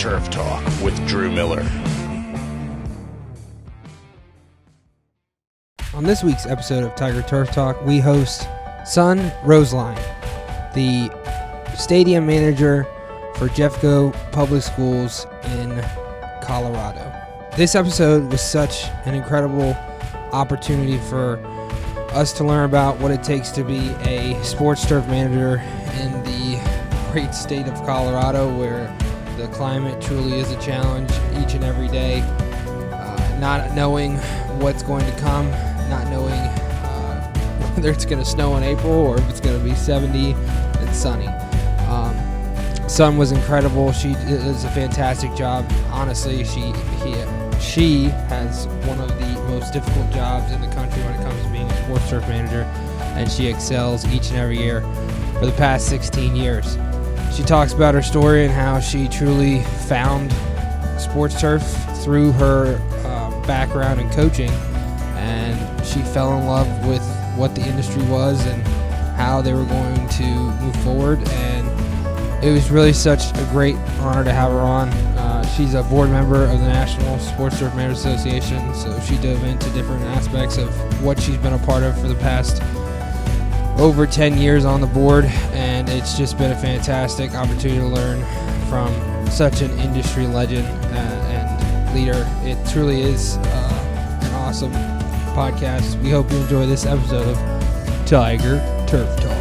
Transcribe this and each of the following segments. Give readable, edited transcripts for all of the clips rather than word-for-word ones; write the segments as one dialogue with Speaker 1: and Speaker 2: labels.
Speaker 1: Turf Talk with Drew Miller.
Speaker 2: On this week's episode of Tiger Turf Talk, we host son Roesslein, the stadium manager for Jeffco Public Schools in Colorado. This episode was such an incredible opportunity for us to learn about what it takes to be a sports turf manager in the great state of Colorado, where the climate truly is a challenge each and every day. Not knowing what's going to come, not knowing whether it's going to snow in April or if it's going to be 70 and sunny. Sun was incredible. She does a fantastic job. Honestly, she has one of the most difficult jobs in the country when it comes to being a sports turf manager, and she excels each and every year for the past 16 years. She talks about her story and how she truly found sports turf through her background in coaching, and she fell in love with what the industry was and how they were going to move forward, and it was really such a great honor to have her on. She's a board member of the National Sports Turf Managers Association, so she dove into different aspects of what she's been a part of for the past over 10 years on the board, and it's just been a fantastic opportunity to learn from such an industry legend and leader. It truly is an awesome podcast. We hope you enjoy this episode of Tiger Turf Talk.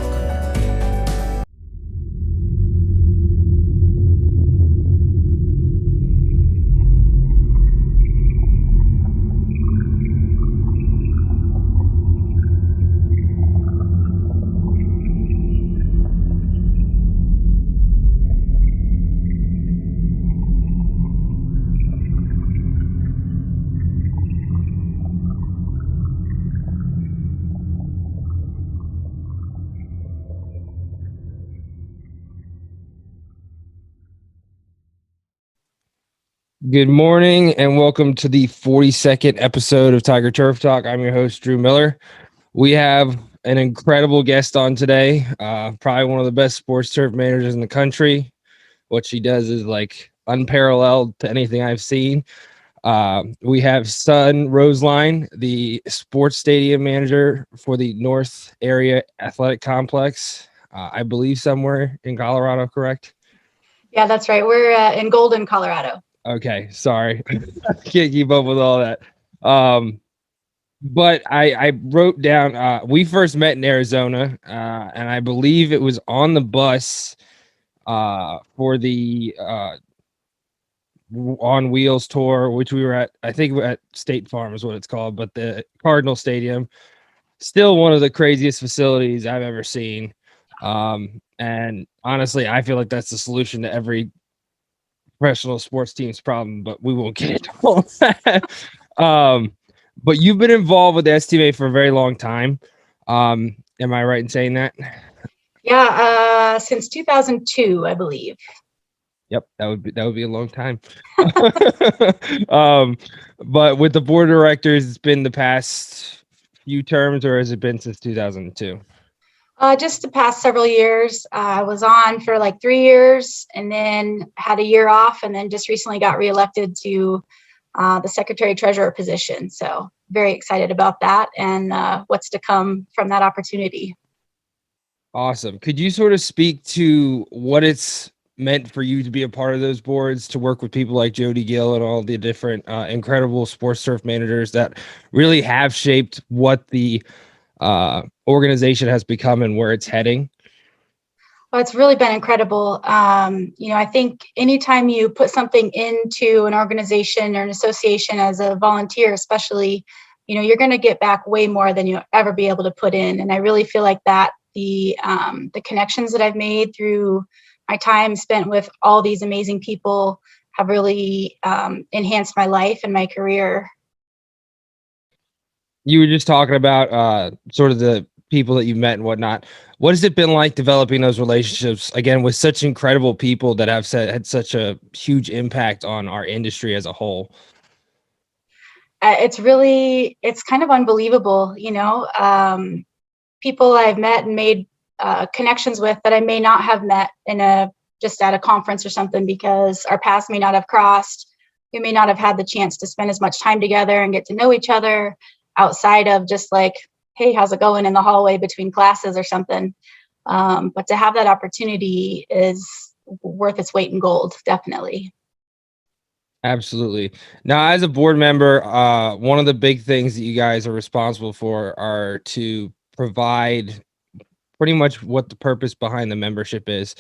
Speaker 2: Good morning and welcome to the 42nd episode of Tiger Turf Talk. I'm your host, Drew Miller. We have an incredible guest on today, probably one of the best sports turf managers in the country. What she does is like unparalleled to anything I've seen. We have son Roesslein, the sports stadium manager for the North Area Athletic Complex, I believe somewhere in Colorado, correct?
Speaker 3: Yeah, that's right. We're in Golden, Colorado.
Speaker 2: Okay, sorry. Can't keep up with all that. But I wrote down, we first met in Arizona, and I believe it was on the bus for the On Wheels tour, which we were at, I think at State Farm is what it's called, but the Cardinal Stadium, still one of the craziest facilities I've ever seen. And honestly, I feel like that's the solution to every professional sports team's problem, but we won't get into all that. But you've been involved with the STMA for a very long time. Am I right in saying that?
Speaker 3: Yeah, since 2002, I believe.
Speaker 2: Yep, that would be a long time. But with the board of directors, it's been the past few terms, or has it been since 2002?
Speaker 3: Just the past several years. I was on for like 3 years and then had a year off, and then just recently got reelected to the secretary treasurer position. So very excited about that and what's to come from that opportunity.
Speaker 2: Awesome. Could you sort of speak to what it's meant for you to be a part of those boards, to work with people like Jody Gill and all the different incredible sports turf managers that really have shaped what the organization has become and where it's heading?
Speaker 3: Well, it's really been incredible. I think anytime you put something into an organization or an association as a volunteer, especially, you're going to get back way more than you'll ever be able to put in. And I really feel like that the connections that I've made through my time spent with all these amazing people have really enhanced my life and my career.
Speaker 2: You were just talking about sort of the people that you met and whatnot. What has it been like developing those relationships again with such incredible people that have had such a huge impact on our industry as a whole?
Speaker 3: It's kind of unbelievable, people I've met and made connections with that I may not have met in a just at a conference or something, because our paths may not have crossed. We may not have had the chance to spend as much time together and get to know each other outside of just like, hey, how's it going in the hallway between classes or something. But to have that opportunity is worth its weight in gold, definitely.
Speaker 2: Absolutely. Now, as a board member, one of the big things that you guys are responsible for are to provide pretty much what the purpose behind the membership is.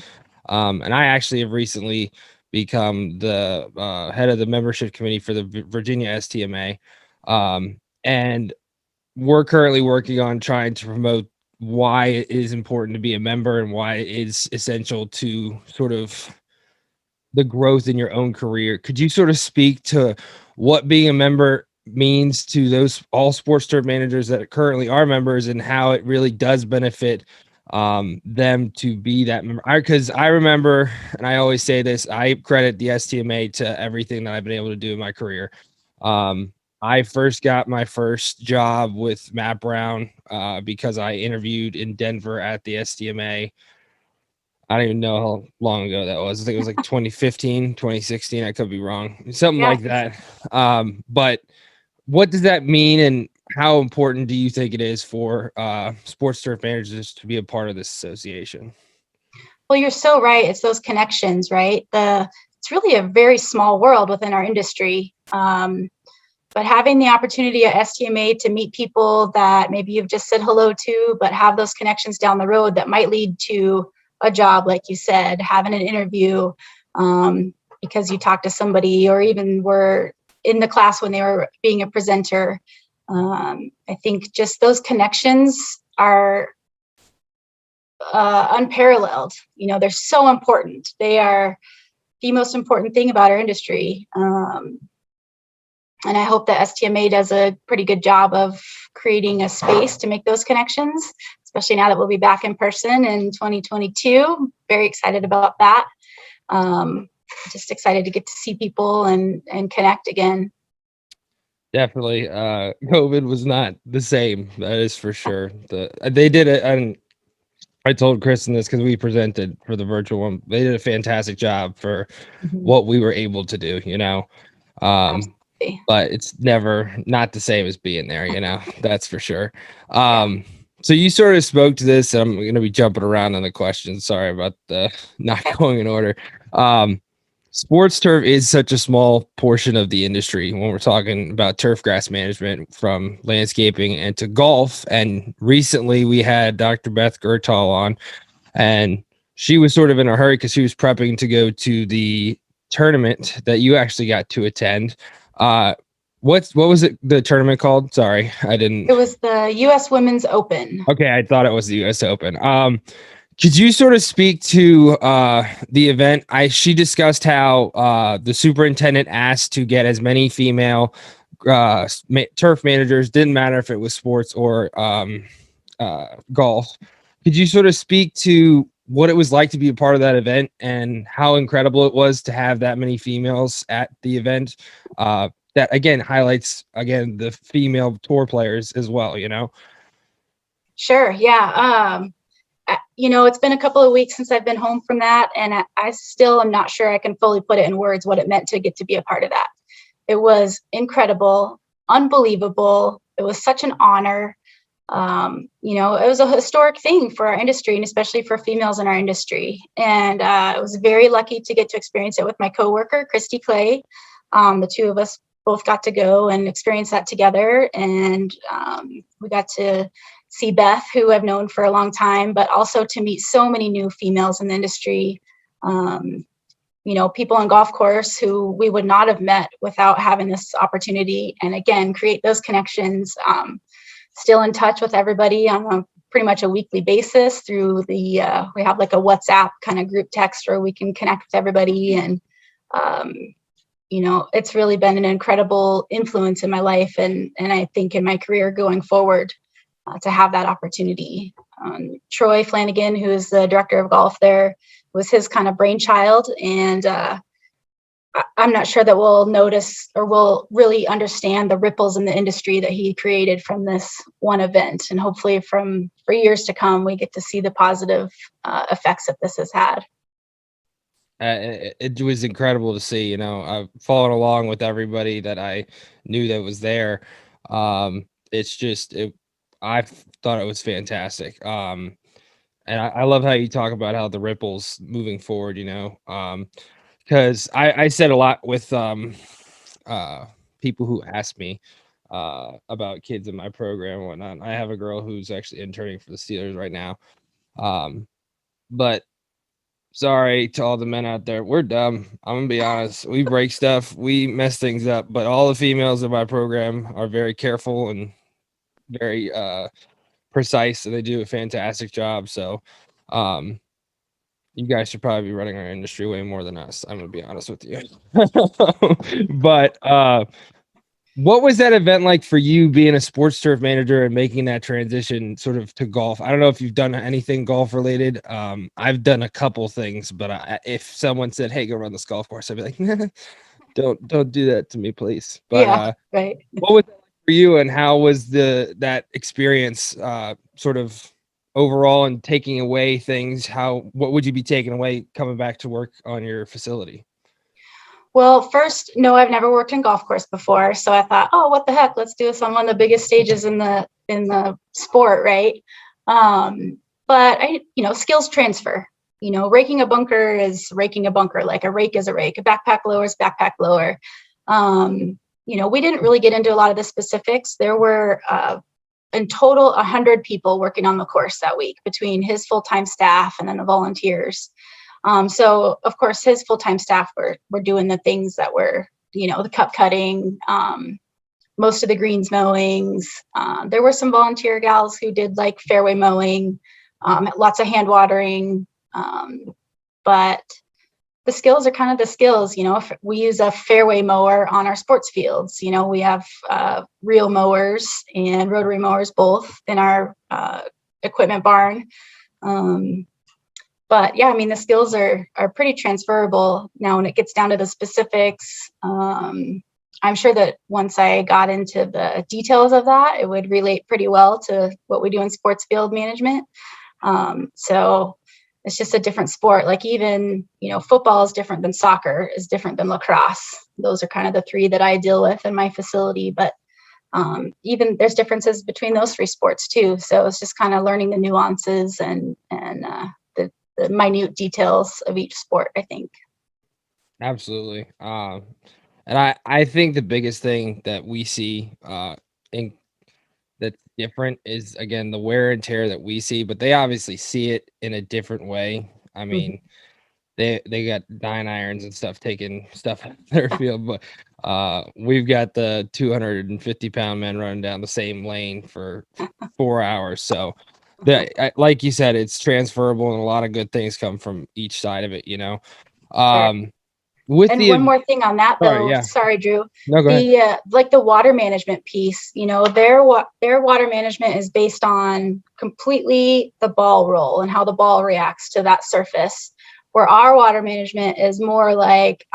Speaker 2: And I actually have recently become the head of the membership committee for the Virginia STMA. And we're currently working on trying to promote why it is important to be a member and why it is essential to sort of the growth in your own career. Could you sort of speak to what being a member means to those all sports turf managers that currently are members and how it really does benefit them to be that member? Because I remember, and I always say this, I credit the STMA to everything that I've been able to do in my career. I first got my first job with Matt Brown because I interviewed in Denver at the STMA. I don't even know how long ago that was. I think it was like 2015, 2016. I could be wrong. Something
Speaker 3: Yeah.
Speaker 2: like that. But what does that mean, and how important do you think it is for sports turf managers to be a part of this association?
Speaker 3: Well, you're so right. It's those connections, right? It's really a very small world within our industry. But having the opportunity at STMA to meet people that maybe you've just said hello to, but have those connections down the road that might lead to a job, like you said, having an interview because you talked to somebody or even were in the class when they were being a presenter. I think just those connections are unparalleled. You know, they're so important. They are the most important thing about our industry. And I hope that STMA does a pretty good job of creating a space to make those connections, especially now that we'll be back in person in 2022. Very excited about that. Just excited to get to see people and connect again.
Speaker 2: Definitely. COVID was not the same. That is for sure. They did it, and I told Kristen this because we presented for the virtual one. They did a fantastic job for what we were able to do, you know.
Speaker 3: Absolutely.
Speaker 2: But it's never not the same as being there, you know. That's for sure.
Speaker 3: Yeah.
Speaker 2: So you sort of spoke to this. I'm going to be jumping around on the questions. Sorry about the not going in order. Sports turf is such a small portion of the industry when we're talking about turf grass management, from landscaping and to golf. And recently we had Dr. Beth Gertal on, and she was sort of in a hurry because she was prepping to go to the tournament that you actually got to attend. What was it, the tournament called? Sorry, I didn't.
Speaker 3: It was the U.S. Women's Open.
Speaker 2: Okay, I thought it was the U.S. Open. Could you sort of speak to the event? She discussed how the superintendent asked to get as many female turf managers, didn't matter if it was sports or golf. Could you sort of speak to what it was like to be a part of that event and how incredible it was to have that many females at the event? That again highlights the female tour players as well, you know?
Speaker 3: Sure. Yeah. You know, it's been a couple of weeks since I've been home from that, and I still am not sure I can fully put it in words what it meant to get to be a part of that. It was incredible, unbelievable. It was such an honor. You know, it was a historic thing for our industry, and especially for females in our industry. And I was very lucky to get to experience it with my coworker, Christy Clay. The two of us both got to go and experience that together, and we got to see Beth, who I've known for a long time, but also to meet so many new females in the industry. You know, people on golf course who we would not have met without having this opportunity. And again, create those connections. Still in touch with everybody on a pretty much a weekly basis through we have like a WhatsApp kind of group text where we can connect with everybody. And, you know, it's really been an incredible influence in my life and I think in my career going forward. To have that opportunity. Troy Flanagan, who is the director of golf there, was his kind of brainchild. And I'm not sure that we'll notice or we'll really understand the ripples in the industry that he created from this one event. And hopefully for years to come, we get to see the positive effects that this has had.
Speaker 2: It was incredible to see. You know, I've followed along with everybody that I knew that was there. It's just I thought it was fantastic. And I love how you talk about how the ripples moving forward. You know, because I said a lot with uh people who ask me about kids in my program and whatnot. I have a girl who's actually interning for the Steelers right now. Um, but sorry to all the men out there. We're dumb. I'm gonna be honest. We break stuff, we mess things up, but all the females in my program are very careful and very precise, and they do a fantastic job. So um you guys should probably be running our industry way more than us. I'm gonna be honest with you. But what was that event like for you being a sports turf manager and making that transition sort of to golf? I don't know if you've done anything golf related. I've done a couple things, but if someone said, "Hey, go run this golf course," I'd be like, "Don't do that to me, please." But
Speaker 3: Yeah, right.
Speaker 2: what was that like for you, and how was that experience sort of overall and taking away things? What would you be taking away coming back to work on your facility?
Speaker 3: Well, first, no, I've never worked in golf course before, so I thought, oh, what the heck? Let's do this on one of the biggest stages in the sport, right? But skills transfer. Raking a bunker is raking a bunker, like a rake is a rake. A backpack lower is backpack lower. We didn't really get into a lot of the specifics. There were in total 100 people working on the course that week between his full-time staff and then the volunteers. So of course his full-time staff were doing the things that were, the cup cutting, most of the greens mowings. There were some volunteer gals who did like fairway mowing, lots of hand watering. But the skills are kind of the skills, if we use a fairway mower on our sports fields, we have reel mowers and rotary mowers both in our equipment barn. But yeah, I mean, the skills are pretty transferable. Now, when it gets down to the specifics, I'm sure that once I got into the details of that, it would relate pretty well to what we do in sports field management. So it's just a different sport. Like even, football is different than soccer, is different than lacrosse. Those are kind of the three that I deal with in my facility. But even there's differences between those three sports too. So it's just kind of learning the nuances and the minute details of each sport, I think.
Speaker 2: Absolutely. And I think the biggest thing that we see in that's different is again the wear and tear that we see, but they obviously see it in a different way. I
Speaker 3: Mhm.
Speaker 2: mean, they got 9 irons and stuff taking stuff out of their field, but we've got the 250-pound men running down the same lane for 4 hours. So like you said, it's transferable and a lot of good things come from each side of it,
Speaker 3: Sure.
Speaker 2: Um, with
Speaker 3: And
Speaker 2: the
Speaker 3: one more thing on that,
Speaker 2: sorry,
Speaker 3: though.
Speaker 2: yeah.
Speaker 3: Sorry, Drew.
Speaker 2: No, go ahead.
Speaker 3: The like the water management piece, their water management is based on completely the ball roll and how the ball reacts to that surface. Where our water management is more like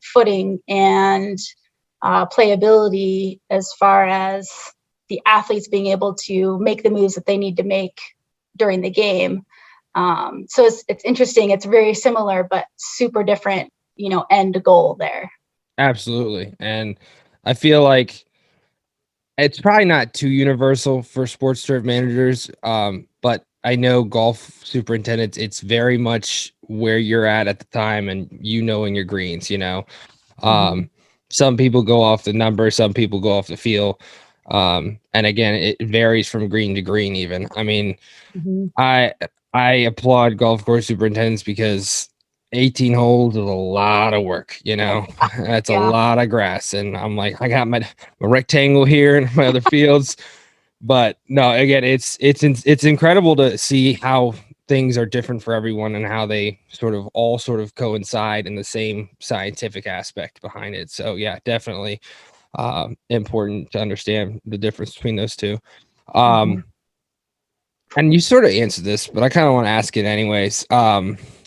Speaker 3: footing and playability, as far as the athletes being able to make the moves that they need to make during the game. So it's interesting. It's very similar, but super different, end goal there.
Speaker 2: Absolutely. And I feel like it's probably not too universal for sports turf managers, but I know golf superintendents, it's very much where you're at the time and knowing your greens,
Speaker 3: Mm-hmm.
Speaker 2: Some people go off the number, some people go off the feel. And again, it varies from green to green even. I mean,
Speaker 3: Mm-hmm.
Speaker 2: I I applaud golf course superintendents because 18 holes is a lot of work, That's a
Speaker 3: Yeah.
Speaker 2: lot of grass. And I'm like, I got my rectangle here and my other fields. But no, again, it's incredible to see how things are different for everyone and how they all coincide in the same scientific aspect behind it. So yeah, definitely important to understand the difference between those two.
Speaker 3: Mm-hmm.
Speaker 2: Um, and you sort of answered this, but I kind of want to ask it anyways.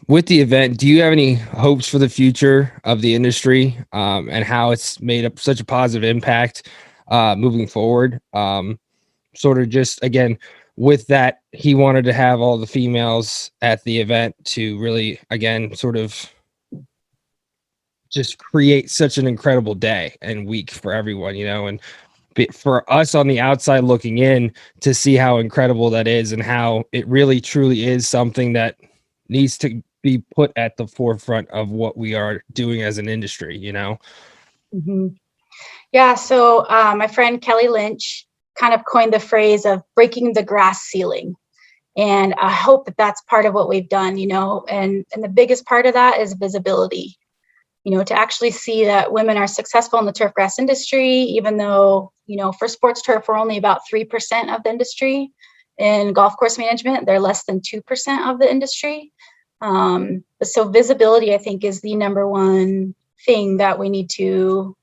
Speaker 2: With the event, do you have any hopes for the future of the industry and how it's made up such a positive impact moving forward? Sort of just again with that, he wanted to have all the females at the event to really again sort of just create such an incredible day and week for everyone, and for us on the outside looking in to see how incredible that is and how it really truly is something that needs to be put at the forefront of what we are doing as an industry.
Speaker 3: Mhm. Yeah, so my friend Kelly Lynch kind of coined the phrase of breaking the glass ceiling. And I hope that that's part of what we've done, and the biggest part of that is visibility, to actually see that women are successful in the turf grass industry, even though, for sports turf, we're only about 3% of the industry. In golf course management, they're less than 2% of the industry. So visibility, I think, is the number one thing that we need to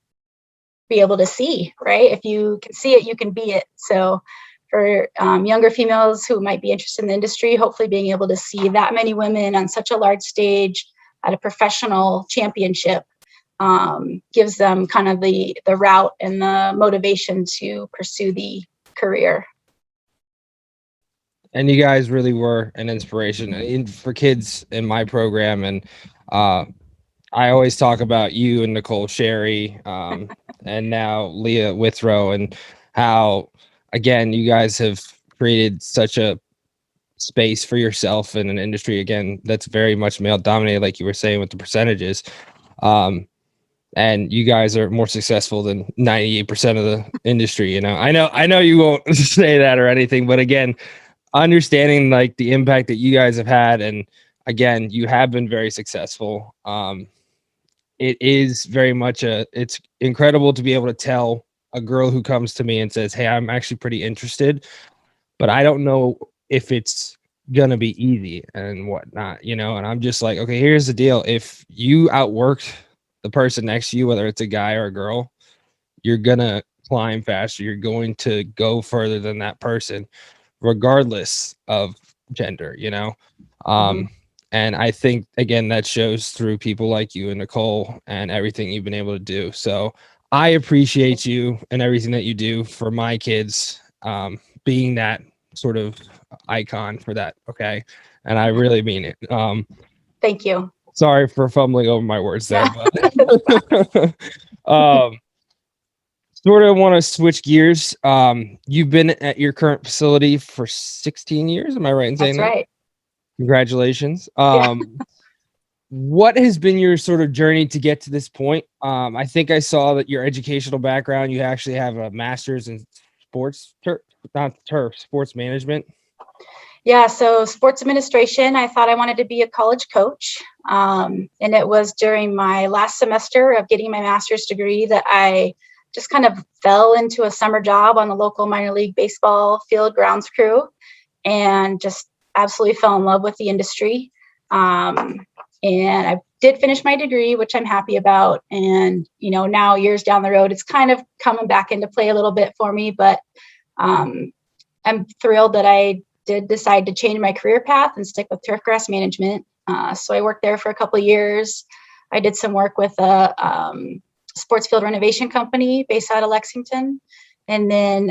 Speaker 3: be able to see, right? If you can see it, you can be it. So for younger females who might be interested in the industry, hopefully being able to see that many women on such a large stage at a professional championship gives them kind of the route and the motivation to pursue the career.
Speaker 2: And you guys really were an inspiration for kids in my program. And I always talk about you and Nicole Sherry, and now Leah Withrow, and how, again, you guys have created such a space for yourself in an industry, again, that's very much male dominated, like you were saying with the percentages. And you guys are more successful than 98% of the industry. I know you won't say that or anything, but again, understanding like the impact that you guys have had, and again, you have been very successful. It is very much it's incredible to be able to tell a girl who comes to me and says, "Hey, I'm actually pretty interested, but I don't know if it's gonna be easy and whatnot," and I'm just like, okay, here's the deal. If you outworked the person next to you, whether it's a guy or a girl, you're gonna climb faster. You're going to go further than that person, regardless of gender, and I think, again, that shows through people like you and Nicole and everything you've been able to do. So I appreciate you and everything that you do for my kids, being that sort of icon for that. Okay. And I really mean it.
Speaker 3: Thank you.
Speaker 2: Sorry for fumbling over my words there, but sort of want to switch gears. You've been at your current facility for 16 years. Am I right in saying
Speaker 3: That's
Speaker 2: that?
Speaker 3: right.
Speaker 2: Congratulations.
Speaker 3: Yeah.
Speaker 2: What has been your sort of journey to get to this point? I think I saw that your educational background, you actually have a master's in sports management.
Speaker 3: Yeah, so sports administration, I thought I wanted to be a college coach. And it was during my last semester of getting my master's degree that I just kind of fell into a summer job on the local minor league baseball field grounds crew and just absolutely fell in love with the industry. And I did finish my degree, which I'm happy about. And, now years down the road, it's kind of coming back into play a little bit for me, but I'm thrilled that I did decide to change my career path and stick with turf grass management. So I worked there for a couple of years. I did some work with a sports field renovation company based out of Lexington, and then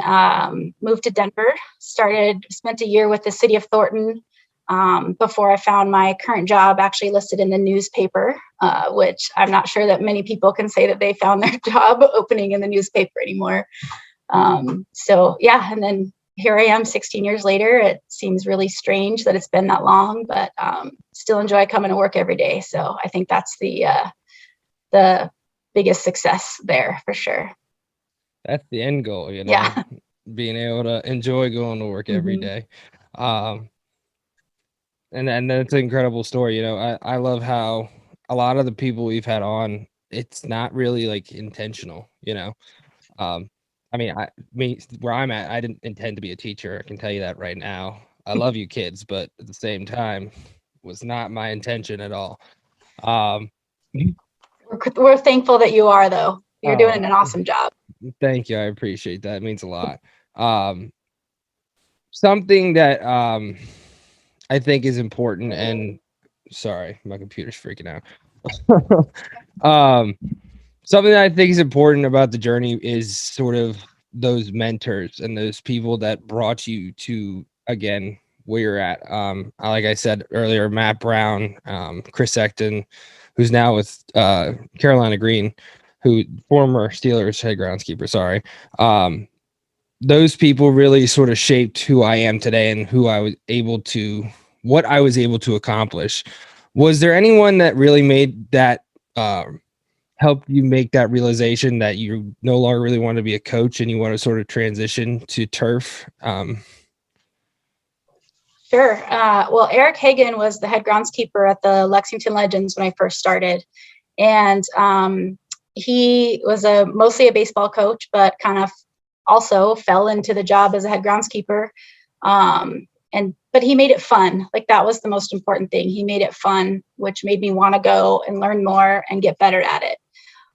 Speaker 3: moved to Denver. Spent a year with the city of Thornton before I found my current job actually listed in the newspaper, which I'm not sure that many people can say that they found their job opening in the newspaper anymore. So yeah, and then here I am 16 years later. It seems really strange that it's been that long, but still enjoy coming to work every day. So I think that's the biggest success there for sure.
Speaker 2: That's the end goal,
Speaker 3: Yeah.
Speaker 2: being able to enjoy going to work every day. And that's an incredible story. I love how a lot of the people we've had on, it's not really like intentional, I mean, where I'm at, I didn't intend to be a teacher. I can tell you that right now. I love you kids, but at the same time, was not my intention at all.
Speaker 3: We're thankful that you are, though. You're doing an awesome job.
Speaker 2: Thank you. I appreciate that. It means a lot. Something that I think is important, and sorry, my computer's freaking out. Something that I think is important about the journey is sort of those mentors and those people that brought you to, again, where you're at. Like I said earlier, Matt Brown, Chris Ecton, who's now with Carolina Green, who former Steelers head groundskeeper. Sorry. Those people really sort of shaped who I am today and who I was able to, what I was able to accomplish. Was there anyone that really made that, helped you make that realization that you no longer really want to be a coach and you want to sort of transition to turf?
Speaker 3: Sure. Well, Eric Hagan was the head groundskeeper at the Lexington Legends when I first started. And he was mostly a baseball coach, but kind of also fell into the job as a head groundskeeper. But he made it fun. Like, that was the most important thing. He made it fun, which made me want to go and learn more and get better at it.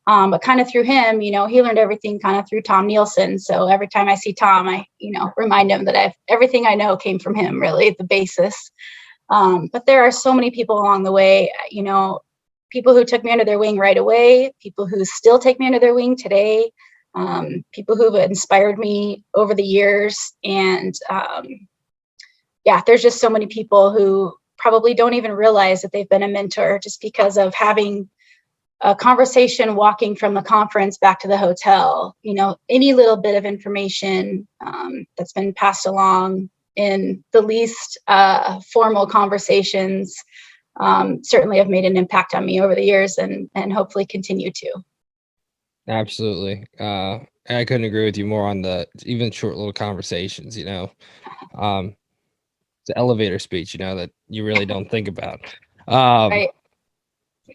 Speaker 3: But kind of through him, he learned everything kind of through Tom Nielsen. So every time I see Tom, I, remind him that everything I know came from him, really, the basis. But there are so many people along the way, people who took me under their wing right away, people who still take me under their wing today, people who've inspired me over the years. And there's just so many people who probably don't even realize that they've been a mentor just because of having a conversation walking from the conference back to the hotel, any little bit of information that's been passed along in the least formal conversations certainly have made an impact on me over the years and hopefully continue to.
Speaker 2: Absolutely. I couldn't agree with you more on the even short little conversations, the elevator speech, that you really don't think about.
Speaker 3: Right.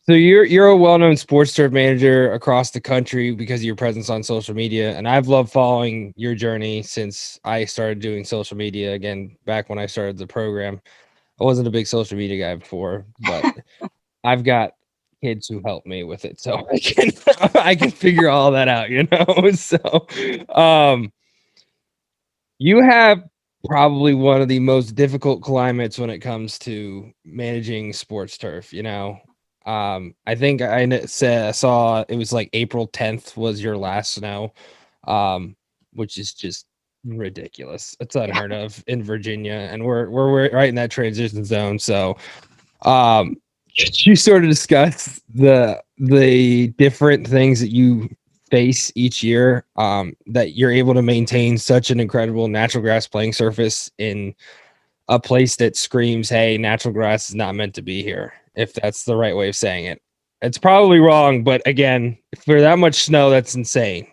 Speaker 2: So you're a well-known sports turf manager across the country because of your presence on social media, and I've loved following your journey since I started doing social media. Again, back when I started the program, I wasn't a big social media guy before, but I've got kids who help me with it, so I can figure all that out, So, you have probably one of the most difficult climates when it comes to managing sports turf. I think saw it was like April 10th was your last snow, which is just ridiculous. It's unheard of in Virginia, and we're right in that transition zone. So, could you sort of discuss the different things that you face each year, that you're able to maintain such an incredible natural grass playing surface in a place that screams, hey, natural grass is not meant to be here, if that's the right way of saying it. It's probably wrong, but again, for that much snow, that's insane,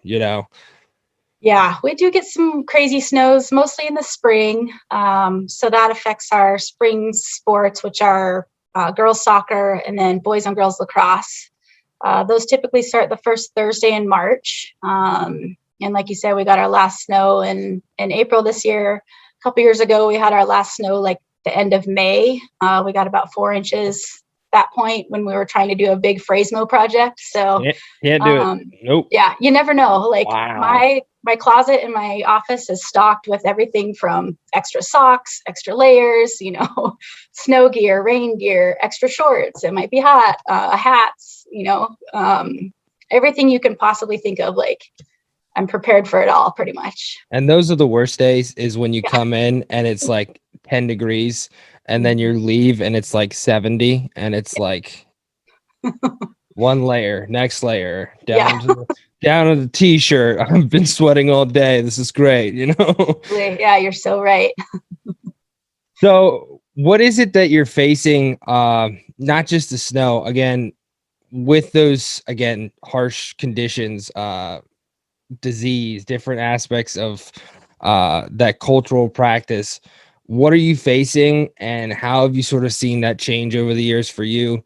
Speaker 3: Yeah, we do get some crazy snows, mostly in the spring. So that affects our spring sports, which are girls soccer and then boys and girls lacrosse. Those typically start the first Thursday in March. And like you said, we got our last snow in April this year. A couple years ago, we had our last snow like the end of May. We got about 4 inches that point when we were trying to do a big Phrasmo project. So
Speaker 2: can't do it. Nope.
Speaker 3: Yeah, you never know. Like,
Speaker 2: wow.
Speaker 3: My closet in my office is stocked with everything from extra socks, extra layers, snow gear, rain gear, extra shorts. It might be hot, hats, everything you can possibly think of. Like, I'm prepared for it all pretty much.
Speaker 2: And those are the worst days, is when you come in and it's like 10 degrees and then you leave and it's like 70 and it's like one layer, next layer, down to the t-shirt. I've been sweating all day. This is great,
Speaker 3: Yeah, you're so right.
Speaker 2: So what is it that you're facing, not just the snow, again, with those, again, harsh conditions, disease, different aspects of that cultural practice? What are you facing, and how have you sort of seen that change over the years for you?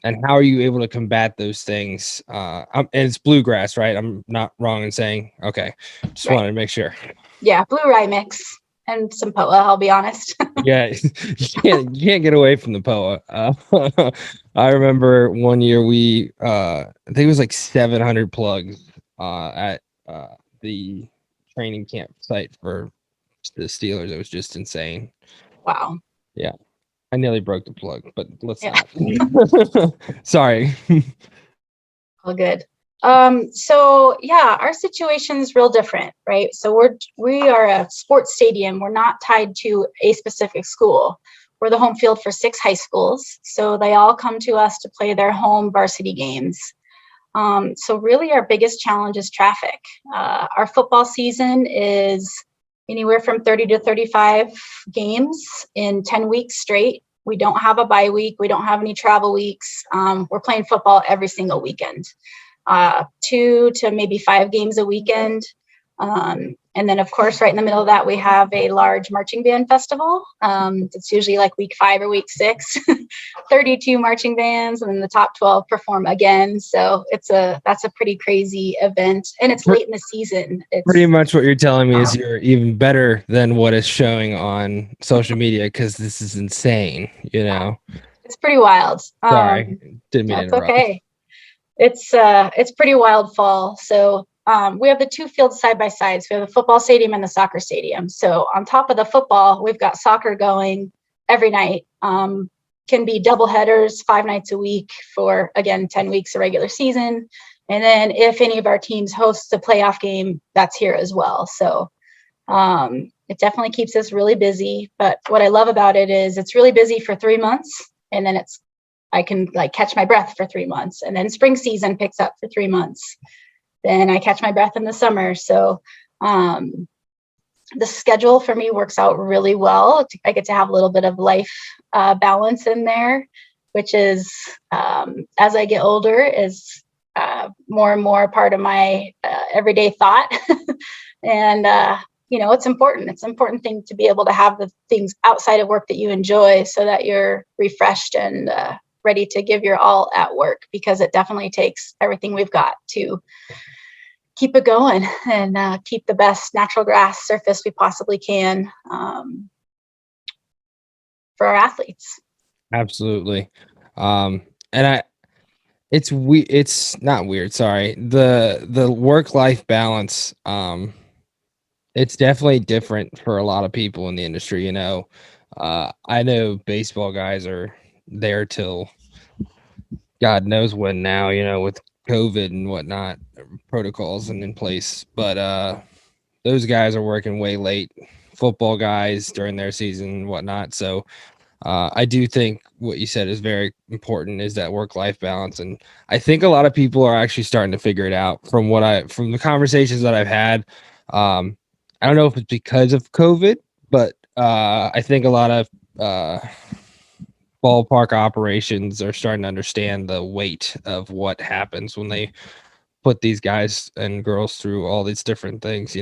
Speaker 2: And how are you able to combat those things? And it's bluegrass, right? I'm not wrong in saying. Okay, just wanted to make sure.
Speaker 3: Yeah, blue rye mix and some POA, I'll be honest.
Speaker 2: Yeah, you can't get away from the POA. I remember one year I think it was like 700 plugs at the training camp site for the Steelers. It was just insane.
Speaker 3: Wow.
Speaker 2: Yeah, I nearly broke the plug, but let's not. Sorry.
Speaker 3: All good. So yeah, our situation is real different, right? So we are a sports stadium. We're not tied to a specific school. We're the home field for 6 high schools. So they all come to us to play their home varsity games. So really our biggest challenge is traffic. Our football season is anywhere from 30 to 35 games in 10 weeks straight. We don't have a bye week. We don't have any travel weeks. We're playing football every single weekend. 2 to maybe 5 games a weekend. And then, of course, right in the middle of that, we have a large marching band festival. It's usually like week 5 or week 6, 32 marching bands, and then the top 12 perform again. So that's a pretty crazy event, and it's late in the season.
Speaker 2: Pretty much what you're telling me is you're even better than what is showing on social media, because this is insane,
Speaker 3: It's pretty wild.
Speaker 2: Sorry, didn't mean to
Speaker 3: That's
Speaker 2: interrupt.
Speaker 3: okay. It's pretty wild fall. So we have the 2 fields side by side. So we have the football stadium and the soccer stadium. So on top of the football, we've got soccer going every night. Can be double headers 5 nights a week for, again, 10 weeks of regular season. And then if any of our teams hosts a playoff game, that's here as well. So it definitely keeps us really busy. But what I love about it is it's really busy for 3 months, and then I can like catch my breath for 3 months, and then spring season picks up for 3 months. Then I catch my breath in the summer. So the schedule for me works out really well. I get to have a little bit of life balance in there, which is, as I get older, is more and more part of my everyday thought. And it's important. It's an important thing to be able to have the things outside of work that you enjoy, so that you're refreshed and ready to give your all at work, because it definitely takes everything we've got to keep it going and keep the best natural grass surface we possibly can for our athletes.
Speaker 2: Absolutely. And it's not weird, sorry. The work-life balance, it's definitely different for a lot of people in the industry, I know baseball guys are there till God knows when now, with COVID and whatnot, protocols and in place. But those guys are working way late. Football guys during their season and whatnot. So I do think what you said is very important, is that work-life balance. And I think a lot of people are actually starting to figure it out from the conversations that I've had. I don't know if it's because of COVID, but I think a lot of ballpark operations are starting to understand the weight of what happens when they put these guys and girls through all these different things,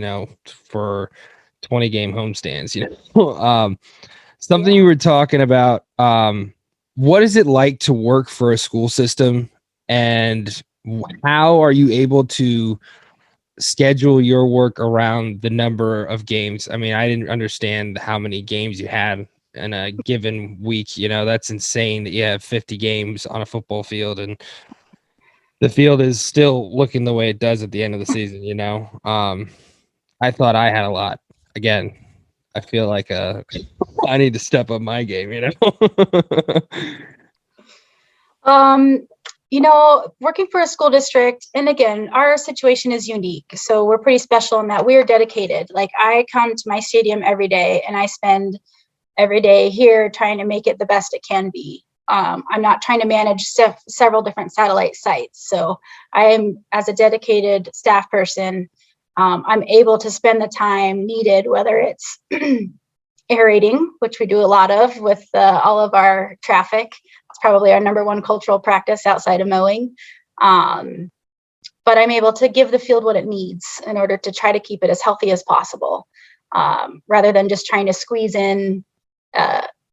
Speaker 2: for 20 game homestands, something you were talking about. What is it like to work for a school system, and how are you able to schedule your work around the number of games? I mean, I didn't understand how many games you had in a given week. That's insane that you have 50 games on a football field, and the field is still looking the way it does at the end of the season. I thought I had a lot. Again, I feel like I need to step up my game,
Speaker 3: Working for a school district, and again, our situation is unique. So we're pretty special in that we are dedicated. Like, I come to my stadium every day, and I spend every day here trying to make it the best it can be. I'm not trying to manage several different satellite sites. So I am, as a dedicated staff person, I'm able to spend the time needed, whether it's aerating, which we do a lot of with all of our traffic. It's probably our number one cultural practice outside of mowing. But I'm able to give the field what it needs in order to try to keep it as healthy as possible, rather than just trying to squeeze in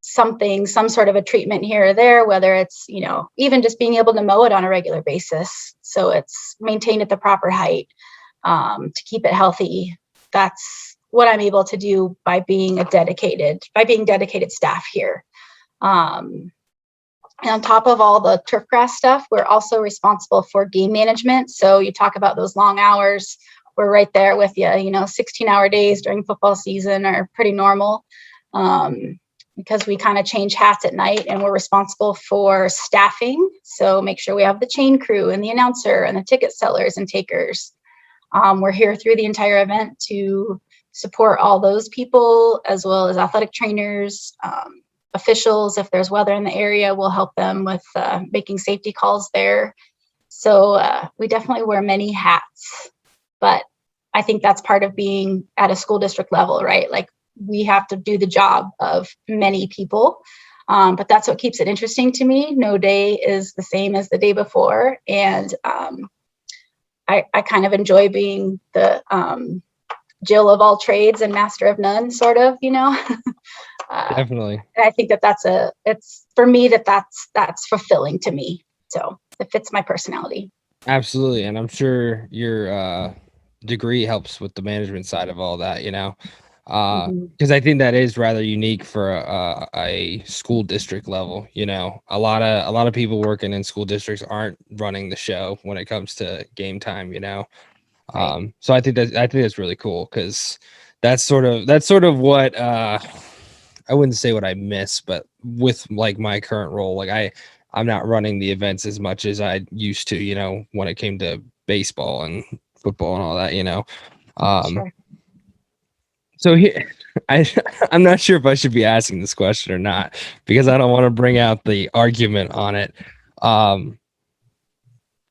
Speaker 3: some sort of a treatment here or there, whether it's, even just being able to mow it on a regular basis so it's maintained at the proper height, to keep it healthy. That's what I'm able to do by being dedicated staff here. And on top of all the turf grass stuff, we're also responsible for game management. So you talk about those long hours, we're right there with you. 16-hour days during football season are pretty normal. because we kind of change hats at night and we're responsible for staffing. So make sure we have the chain crew and the announcer and the ticket sellers and takers. We're here through the entire event to support all those people, as well as athletic trainers, officials. If there's weather in the area, we'll help them with making safety calls there. So we definitely wear many hats, but I think that's part of being at a school district level, right? Like, we have to do the job of many people, but that's what keeps it interesting to me. No day is the same as the day before, and I kind of enjoy being the Jill of all trades and master of none, sort of,
Speaker 2: Definitely.
Speaker 3: And I think it's for me that's fulfilling to me. So it fits my personality.
Speaker 2: Absolutely, and I'm sure your degree helps with the management side of all that, because I think that is rather unique for a school district level. A lot of people working in school districts aren't running the show when it comes to game time.
Speaker 3: Right.
Speaker 2: So I think that's really cool, because that's sort of what I wouldn't say what I miss, but with like my current role, like I'm not running the events as much as I used to, when it came to baseball and football and all that.
Speaker 3: Sure.
Speaker 2: So here, I'm not sure if I should be asking this question or not, because I don't want to bring out the argument on it.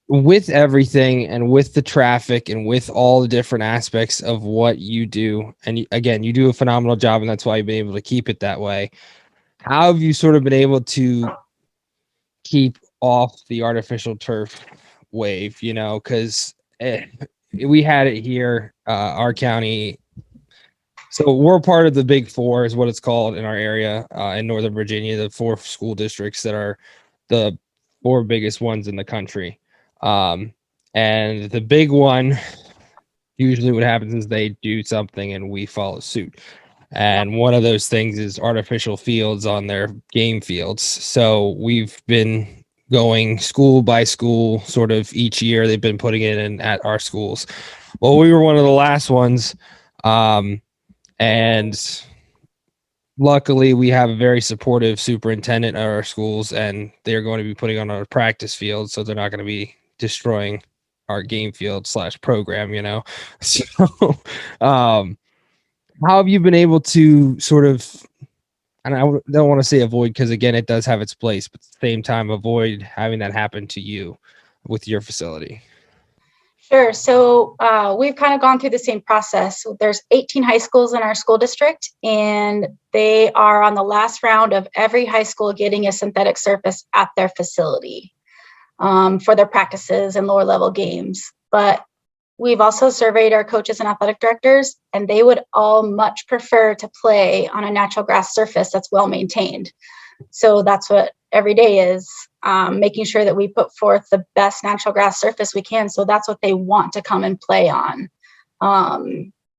Speaker 2: With everything and with the traffic and with all the different aspects of what you do, and again, you do a phenomenal job, and that's why you've been able to keep it that way. How have you sort of been able to keep off the artificial turf wave? Because we had it here, our county. So we're part of the Big Four, is what it's called in our area, in Northern Virginia, the 4 school districts that are the 4 biggest ones in the country. And the big one, usually what happens is they do something and we follow suit. And one of those things is artificial fields on their game fields. So we've been going school by school, sort of each year. They've been putting it in at our schools. Well, we were one of the last ones. And luckily, we have a very supportive superintendent at our schools, and they're going to be putting on our practice field, so they're not going to be destroying our game field / program. So, how have you been able to sort of, and I don't want to say avoid, because again, it does have its place, but at the same time, avoid having that happen to you with your facility?
Speaker 3: Sure. So we've kind of gone through the same process. There's 18 high schools in our school district, and they are on the last round of every high school getting a synthetic surface at their facility for their practices and lower level games. But we've also surveyed our coaches and athletic directors, and they would all much prefer to play on a natural grass surface that's well maintained. So that's what every day is, making sure that we put forth the best natural grass surface we can. So that's what they want to come and play on.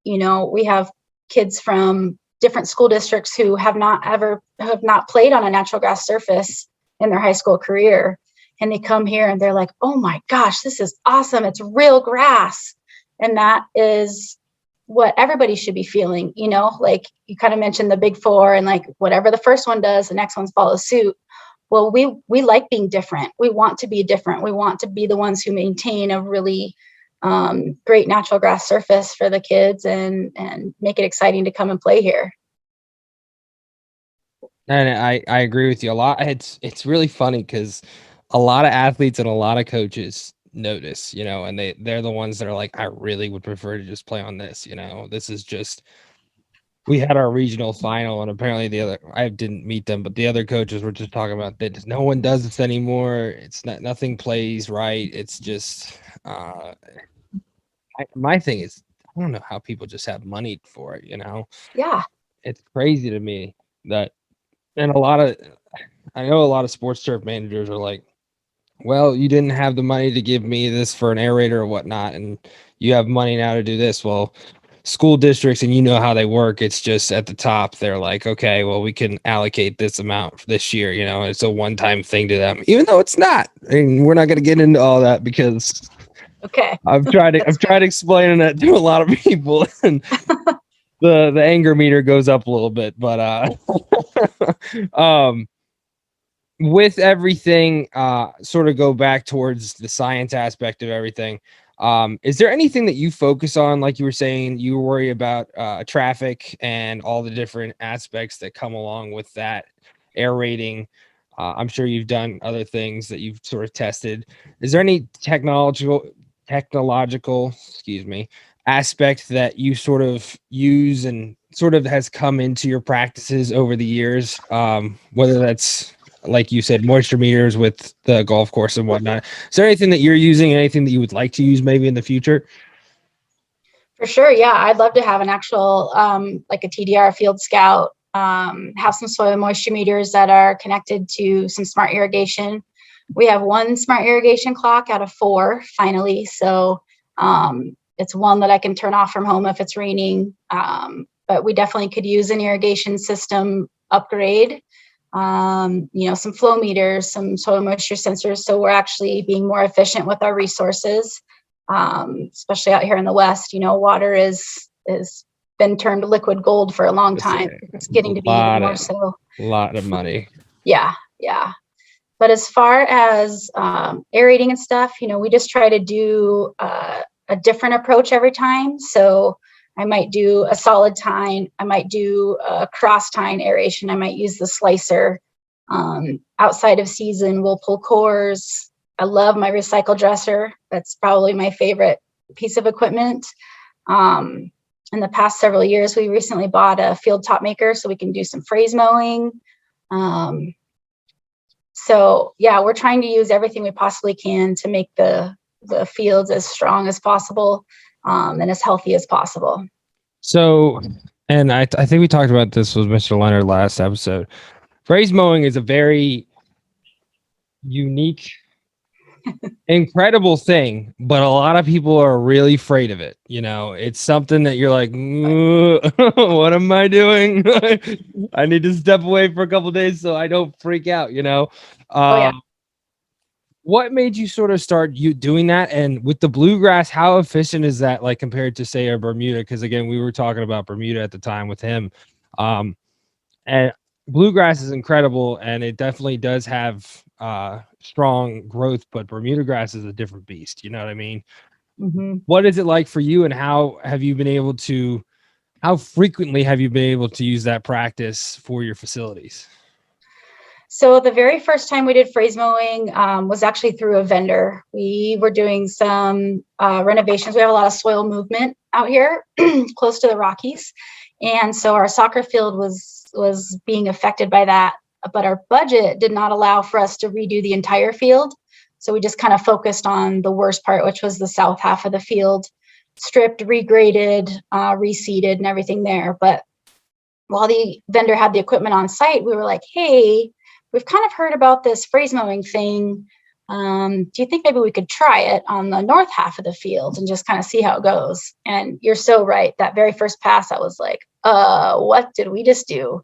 Speaker 3: We have kids from different school districts who have not played on a natural grass surface in their high school career. And they come here and they're like, oh my gosh, this is awesome. It's real grass. And that is what everybody should be feeling, like you kind of mentioned the Big Four, and like whatever the first one does, the next one's follow suit. Well, we like being different. We want to be different. We want to be the ones who maintain a really great natural grass surface for the kids and make it exciting to come and play here.
Speaker 2: And I agree with you a lot. It's really funny, because a lot of athletes and a lot of coaches notice, and they're the ones that are like, I really would prefer to just play on this. This is just, we had our regional final, and apparently I didn't meet them, but the other coaches were just talking about that no one does this anymore. It's not, nothing plays right. It's just my thing is, I don't know how people just have money for it.
Speaker 3: Yeah.
Speaker 2: It's crazy to me that, and I know a lot of sports turf managers are like, well, you didn't have the money to give me this for an aerator or whatnot, and you have money now to do this. Well, school districts, and you know how they work, it's just at the top, they're like, okay, well, we can allocate this amount for this year. It's a one-time thing to them, even though it's not. And we're not going to get into all that, because
Speaker 3: Okay.
Speaker 2: I've tried explaining that to a lot of people, and the anger meter goes up a little bit. But With everything, sort of go back towards the science aspect of everything. Is there anything that you focus on? Like you were saying, you worry about traffic and all the different aspects that come along with that aerating. I'm sure you've done other things that you've sort of tested. Is there any technological, excuse me, aspect that you sort of use and sort of has come into your practices over the years? Whether that's, like you said, moisture meters with the golf course and whatnot. Is there anything that you're using, anything that you would like to use maybe in the future?
Speaker 3: For sure. Yeah. I'd love to have an actual, like a TDR field scout, have some soil moisture meters that are connected to some smart irrigation. We have one smart irrigation clock out of 4 finally. So, it's one that I can turn off from home if it's raining. But we definitely could use an irrigation system upgrade. Some flow meters, some soil moisture sensors. So we're actually being more efficient with our resources, especially out here in the West. Water is been termed liquid gold for a long time. It's getting to be even more so.
Speaker 2: A lot of money.
Speaker 3: Yeah, yeah. But as far as aerating and stuff, we just try to do a different approach every time. So I might do a solid tine. I might do a cross tine aeration. I might use the slicer. Outside of season, we'll pull cores. I love my recycle dresser. That's probably my favorite piece of equipment. In the past several years, we recently bought a field top maker so we can do some phrase mowing. So yeah, we're trying to use everything we possibly can to make the fields as strong as possible, and as healthy as possible.
Speaker 2: So, and I think we talked about this with Mr. Leonard last episode. Phrase mowing is a very unique, incredible thing, but a lot of people are really afraid of it. It's something that you're like, what am I doing? I need to step away for a couple days so I don't freak out.
Speaker 3: Oh yeah.
Speaker 2: What made you sort of start doing that? And with the bluegrass, how efficient is that, like compared to say a Bermuda? Because again, we were talking about Bermuda at the time with him. And bluegrass is incredible, and it definitely does have strong growth, but Bermuda grass is a different beast. You know what I mean?
Speaker 3: Mm-hmm.
Speaker 2: What is it like for you, and how frequently have you been able to use that practice for your facilities?
Speaker 3: So the very first time we did phrase mowing was actually through a vendor. We were doing some renovations. We have a lot of soil movement out here close to the Rockies. And so our soccer field was being affected by that, but our budget did not allow for us to redo the entire field. So we just kind of focused on the worst part, which was the south half of the field, stripped, regraded, reseeded and everything there. But while the vendor had the equipment on site, we were like, hey, we've kind of heard about this phrase mowing thing. Do you think maybe we could try it on the north half of the field and just kind of see how it goes? And you're so right. That very first pass, I was like, what did we just do?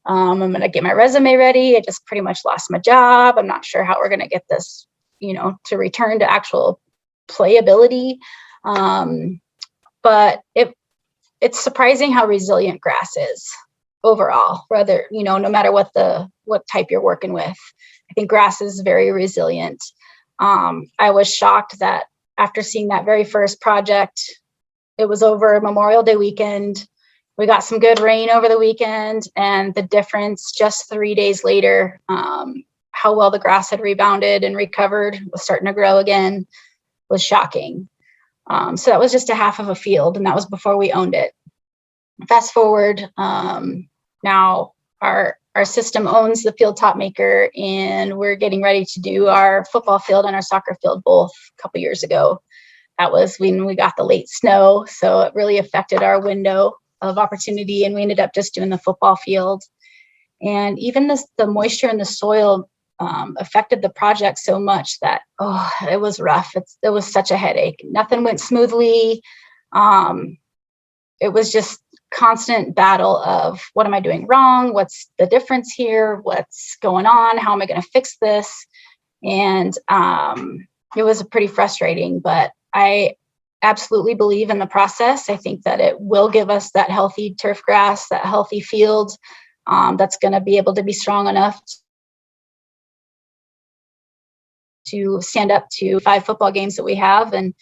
Speaker 3: I'm going to get my resume ready. I just pretty much lost my job. I'm not sure how we're going to get this, to return to actual playability. But it's surprising how resilient grass is overall, whether, no matter what type you're working with. I think grass is very resilient. I was shocked that after seeing that very first project, it was over Memorial Day weekend. We got some good rain over the weekend, and the difference just 3 days later, how well the grass had rebounded and recovered, was starting to grow again, was shocking. So that was just a half of a field, and that was before we owned it. Fast forward, now our system owns the field top maker, and we're getting ready to do our football field and our soccer field both a couple years ago. That was when we got the late snow, so it really affected our window of opportunity, and we ended up just doing the football field. And even the moisture in the soil affected the project so much that it was rough. It was such a headache. Nothing went smoothly. It was just constant battle of, what am I doing wrong? What's the difference here? What's going on? How am I going to fix this? And it was pretty frustrating, but I absolutely believe in the process. I think that it will give us that healthy turf grass, that healthy field. that's going to be able to be strong enough to stand up to 5 football games that we have, and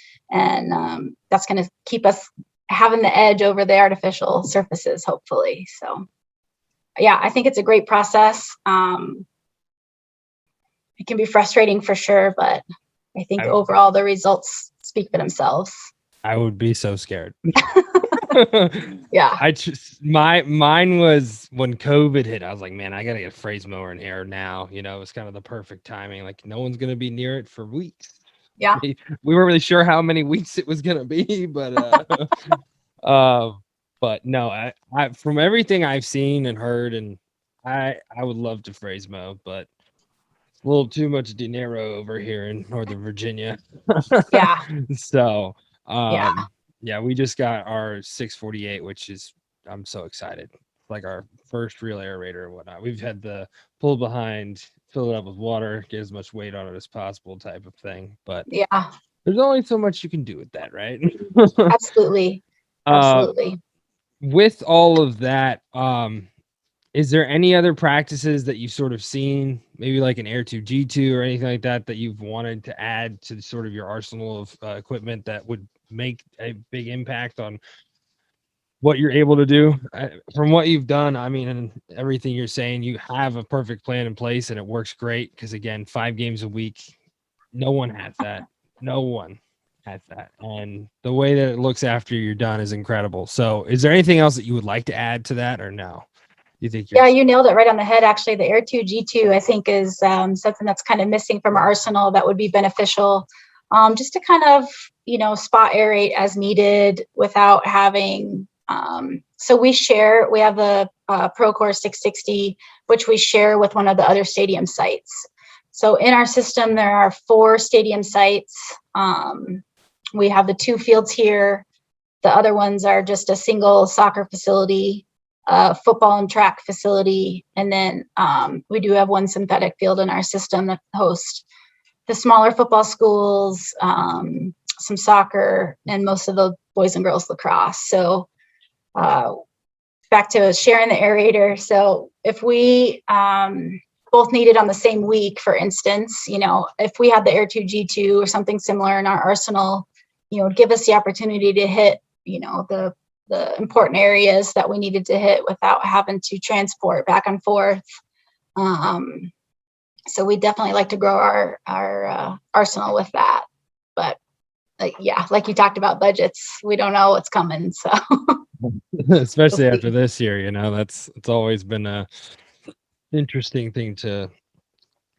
Speaker 3: that's going to keep us having the edge over the artificial surfaces, hopefully. So yeah, I think it's a great process. It can be frustrating for sure, but I think overall the results speak for themselves.
Speaker 2: I would be so scared.
Speaker 3: Yeah.
Speaker 2: Mine was when COVID hit. I was like, man, I gotta get a phrase mower in here now. You know, it's kind of the perfect timing. Like, no one's gonna be near it for weeks.
Speaker 3: Yeah.
Speaker 2: We weren't really sure how many weeks it was gonna be, but but no, I from everything I've seen and heard, and I would love to phrase mow, but it's a little too much dinero over here in Northern Virginia.
Speaker 3: Yeah.
Speaker 2: So
Speaker 3: Yeah.
Speaker 2: yeah, we just got our 648, which is, I'm so excited. Like our first real aerator and whatnot. We've had the pull behind, fill it up with water, get as much weight on it as possible type of thing. But
Speaker 3: Yeah.
Speaker 2: there's only so much you can do with that, right?
Speaker 3: Absolutely. Absolutely.
Speaker 2: With all of that, is there any other practices that you've sort of seen, maybe like an Air 2 G2 or anything like that, that you've wanted to add to sort of your arsenal of equipment that would make a big impact on what you're able to do? From what you've done, I mean, and everything you're saying, you have a perfect plan in place and it works great. Because again, 5 games a week, no one has that. No one has that. And the way that it looks after you're done is incredible. So is there anything else that you would like to add to that, or no? You think
Speaker 3: Yeah, you nailed it right on the head. Actually, the Air 2 G2, I think, is something that's kind of missing from our arsenal that would be beneficial, just to kind of, spot aerate as needed without having. So we have the Procore 660, which we share with one of the other stadium sites. So in our system, there are 4 stadium sites. We have the 2 fields here. The other ones are just a single soccer facility, football and track facility, and then we do have 1 synthetic field in our system that hosts the smaller football schools, some soccer, and most of the boys and girls lacrosse. So back to sharing the aerator. So if we both need it on the same week, for instance, if we had the Air 2 G2 or something similar in our arsenal, give us the opportunity to hit, the important areas that we needed to hit without having to transport back and forth. So we definitely like to grow our arsenal with that. But yeah, like you talked about budgets, we don't know what's coming. So
Speaker 2: especially after this year, it's always been a interesting thing to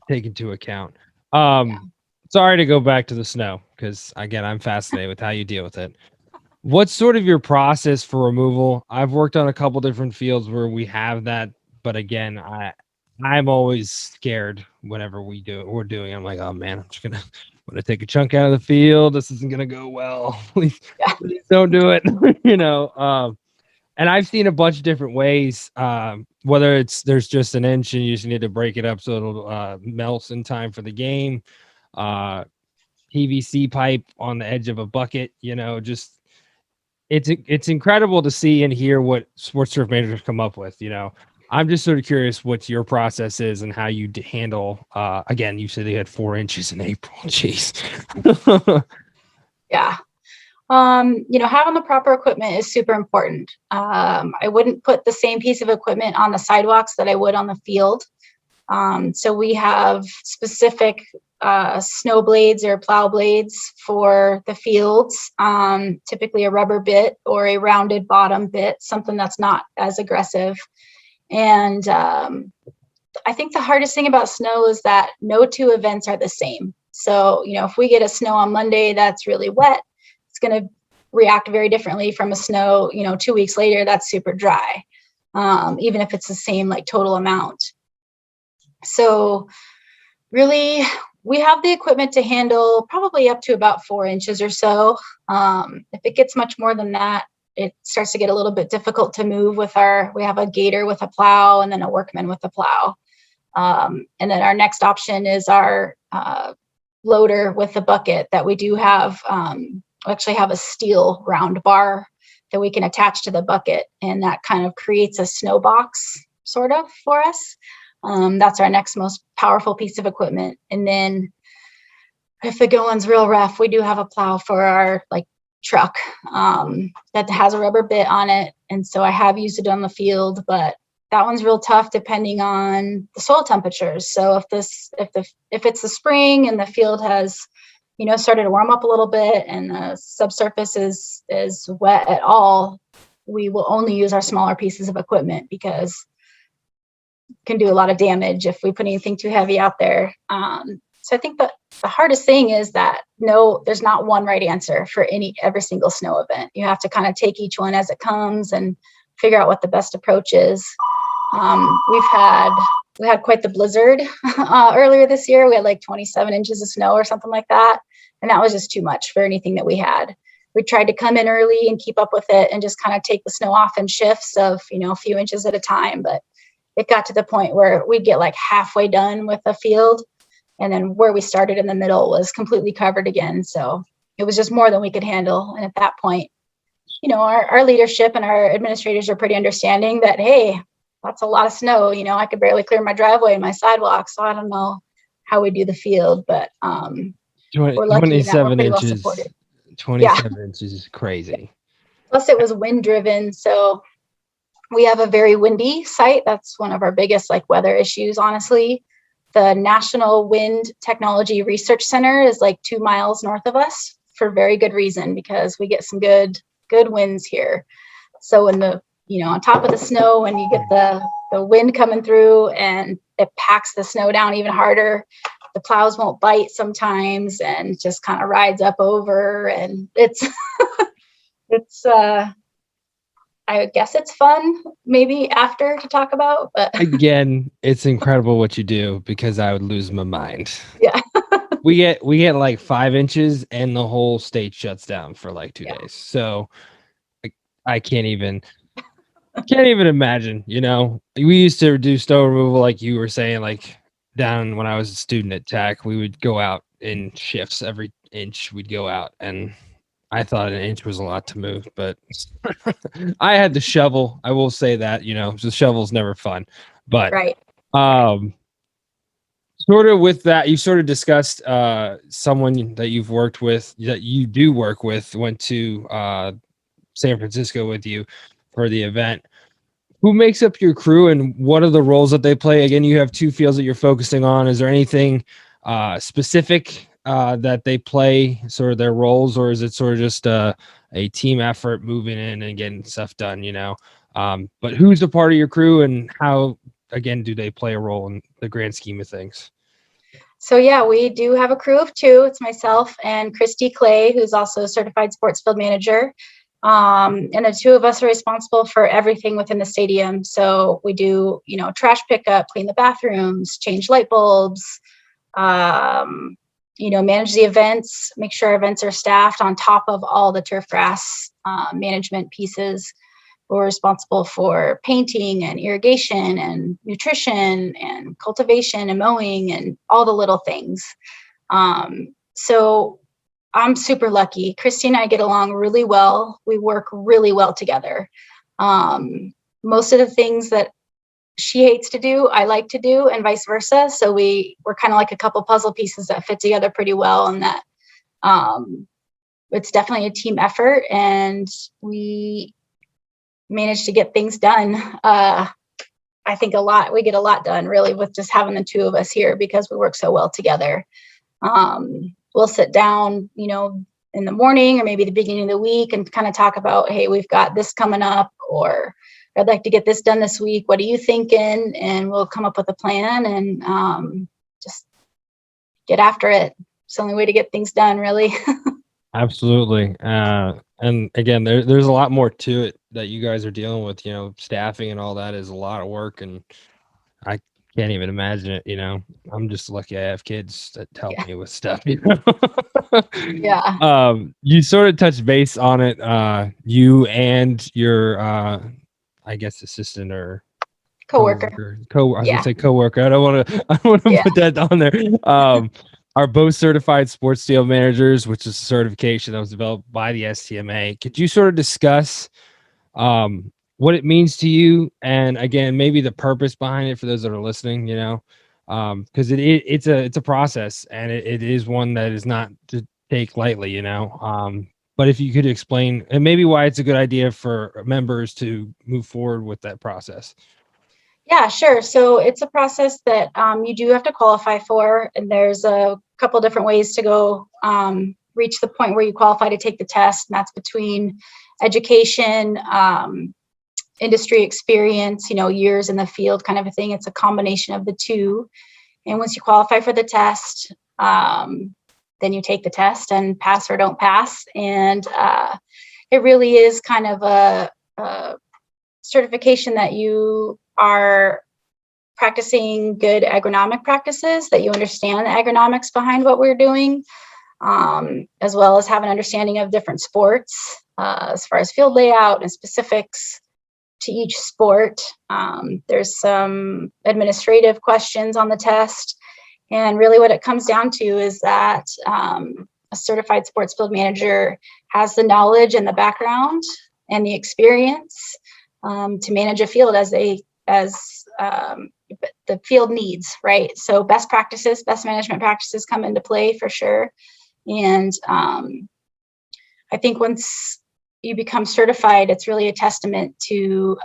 Speaker 2: take into account. Sorry to go back to the snow, because again, I'm fascinated with how you deal with it. What's sort of your process for removal? I've worked on a couple different fields where we have that, but again, I'm always scared whenever we're doing. I'm like, oh man, I'm just gonna take a chunk out of the field. This isn't gonna go well. Please don't do it. And I've seen a bunch of different ways. Whether there's just an inch and you just need to break it up so it'll melt in time for the game. PVC pipe on the edge of a bucket. Just it's incredible to see and hear what sports turf managers come up with. I'm just sort of curious what your process is and how you handle. Again, you said you had 4 inches in April. Jeez.
Speaker 3: Yeah. Having the proper equipment is super important. I wouldn't put the same piece of equipment on the sidewalks that I would on the field. So we have specific snow blades or plow blades for the fields, typically a rubber bit or a rounded bottom bit, something that's not as aggressive. And I think the hardest thing about snow is that no 2 events are the same. So, if we get a snow on Monday that's really wet, it's going to react very differently from a snow, 2 weeks later that's super dry, even if it's the same total amount. So really, we have the equipment to handle probably up to about 4 inches or so. If it gets much more than that, it starts to get a little bit difficult to move we have a gator with a plow and then a workman with a plow. And then our next option is our loader with a bucket that we do have. We actually have a steel round bar that we can attach to the bucket, and that kind of creates a snow box sort of, for us. That's our next most powerful piece of equipment. And then if the going's real rough, we do have a plow for our like truck that has a rubber bit on it. And so I have used it on the field, but that one's real tough depending on the soil temperatures. So if it's the spring and the field has, started to warm up a little bit and the subsurface is wet at all, we will only use our smaller pieces of equipment because it can do a lot of damage if we put anything too heavy out there. So I think the hardest thing is that there's not one right answer for every single snow event. You have to kind of take each one as it comes and figure out what the best approach is. We had quite the blizzard earlier this year. We had like 27 inches of snow or something like that. And that was just too much for anything that we had. We tried to come in early and keep up with it and just kind of take the snow off in shifts of, a few inches at a time. But it got to the point where we'd get like halfway done with a field. And then where we started in the middle was completely covered again. So it was just more than we could handle. And at that point, our leadership and our administrators are pretty understanding that, hey, that's a lot of snow. I could barely clear my driveway and my sidewalk. So I don't know how we do the field, but we're lucky that we're pretty well supported.
Speaker 2: 27 inches is crazy.
Speaker 3: Plus it was wind driven. So we have a very windy site. That's one of our biggest weather issues, honestly. The National Wind Technology Research Center is like 2 miles north of us for very good reason, because we get some good winds here. So when on top of the snow, when you get the wind coming through and it packs the snow down even harder, the plows won't bite sometimes and just kind of rides up over. And it's I guess it's fun maybe after to talk about, but
Speaker 2: again, it's incredible what you do, because I would lose my mind.
Speaker 3: Yeah.
Speaker 2: we get like 5 inches and the whole state shuts down for like 2 days. So I can't even imagine, we used to do snow removal, like you were saying, like down when I was a student at Tech, we would go out in shifts. Every inch we'd go out, and I thought an inch was a lot to move, but I had the shovel. I will say that, the shovel's never fun. But
Speaker 3: right.
Speaker 2: Sort of with that, you sort of discussed someone that you've worked with, that you do work with, went to San Francisco with you for the event. Who makes up your crew, and what are the roles that they play? Again, you have 2 fields that you're focusing on. Is there anything specific that they play, sort of their roles, or is it sort of just a team effort moving in and getting stuff done, but who's a part of your crew, and how, again, do they play a role in the grand scheme of things?
Speaker 3: So yeah, we do have a crew of 2. It's myself and Christy Clay, who's also a certified sports field manager. And the 2 of us are responsible for everything within the stadium. So we do, trash pickup, clean the bathrooms, change light bulbs, manage the events, make sure our events are staffed on top of all the turf grass management pieces. We're responsible for painting and irrigation and nutrition and cultivation and mowing and all the little things. So I'm super lucky. Christy and I get along really well. We work really well together. Most of the things that she hates to do, I like to do, and vice versa. So we're kind of like a couple puzzle pieces that fit together pretty well, and that it's definitely a team effort, and we managed to get things done. I think we get a lot done really with just having the 2 of us here, because we work so well together. We'll sit down, in the morning or maybe the beginning of the week and kind of talk about, hey, we've got this coming up, or I'd like to get this done this week. What are you thinking? And we'll come up with a plan and just get after it. It's the only way to get things done, really.
Speaker 2: Absolutely. And again, there's a lot more to it that you guys are dealing with, staffing and all that is a lot of work, and I can't even imagine it. I'm just lucky I have kids that help me with stuff.
Speaker 3: Yeah.
Speaker 2: You sort of touched base on it. You and your, I guess, assistant or
Speaker 3: Coworker.
Speaker 2: I was gonna say coworker. I don't want to put that on there. Are both certified sports field managers, which is a certification that was developed by the STMA. Could you sort of discuss what it means to you, and again, maybe the purpose behind it for those that are listening, because it's a process, and it is one that is not to take lightly, but if you could explain and maybe why it's a good idea for members to move forward with that process.
Speaker 3: Yeah, sure. So it's a process that you do have to qualify for, and there's a couple different ways to go reach the point where you qualify to take the test, and that's between education, industry experience, years in the field kind of a thing. It's a combination of the two. And once you qualify for the test, then you take the test and pass or don't pass. And it really is kind of a certification that you are practicing good agronomic practices, that you understand the agronomics behind what we're doing, as well as have an understanding of different sports as far as field layout and specifics to each sport. There's some administrative questions on the test. And really what it comes down to is that a certified sports field manager has the knowledge and the background and the experience to manage a field as the field needs, right? So best management practices come into play for sure. And I think once you become certified, it's really a testament to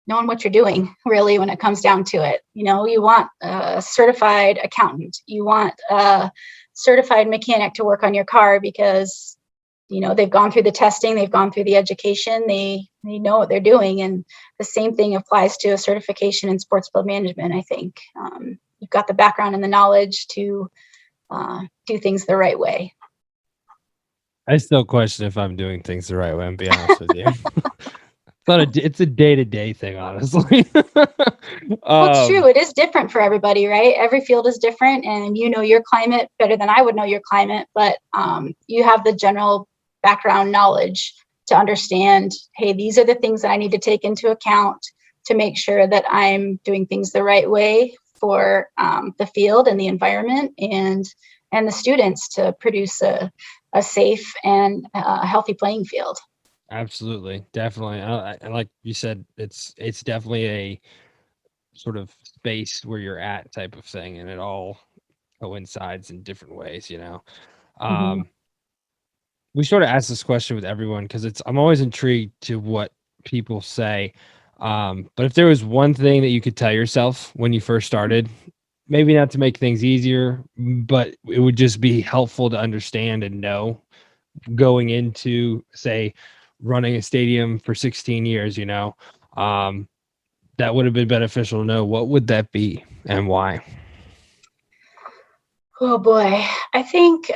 Speaker 3: knowing what you're doing, really, when it comes down to it. You want a certified accountant, you want a certified mechanic to work on your car because they've gone through the testing, they've gone through the education, they know what they're doing. And the same thing applies to a certification in sports field management. I think you've got the background and the knowledge to do things the right way.
Speaker 2: I still question if I'm doing things the right way, and be honest with you. It's a day-to-day thing, honestly.
Speaker 3: Well, it's true. It is different for everybody, right? Every field is different, and you know your climate better than I would know your climate, but you have the general background knowledge to understand, hey, these are the things that I need to take into account to make sure that I'm doing things the right way for the field and the environment and the students to produce a safe and healthy playing field.
Speaker 2: Absolutely, definitely. And like you said, it's definitely a sort of space where you're at type of thing, and it all coincides in different ways.
Speaker 3: Mm-hmm.
Speaker 2: We sort of ask this question with everyone because I'm always intrigued to what people say. But if there was one thing that you could tell yourself when you first started, maybe not to make things easier, but it would just be helpful to understand and know going into, say, running a stadium for 16 years, that would have been beneficial to know, what would that be and why?
Speaker 3: Oh boy. I think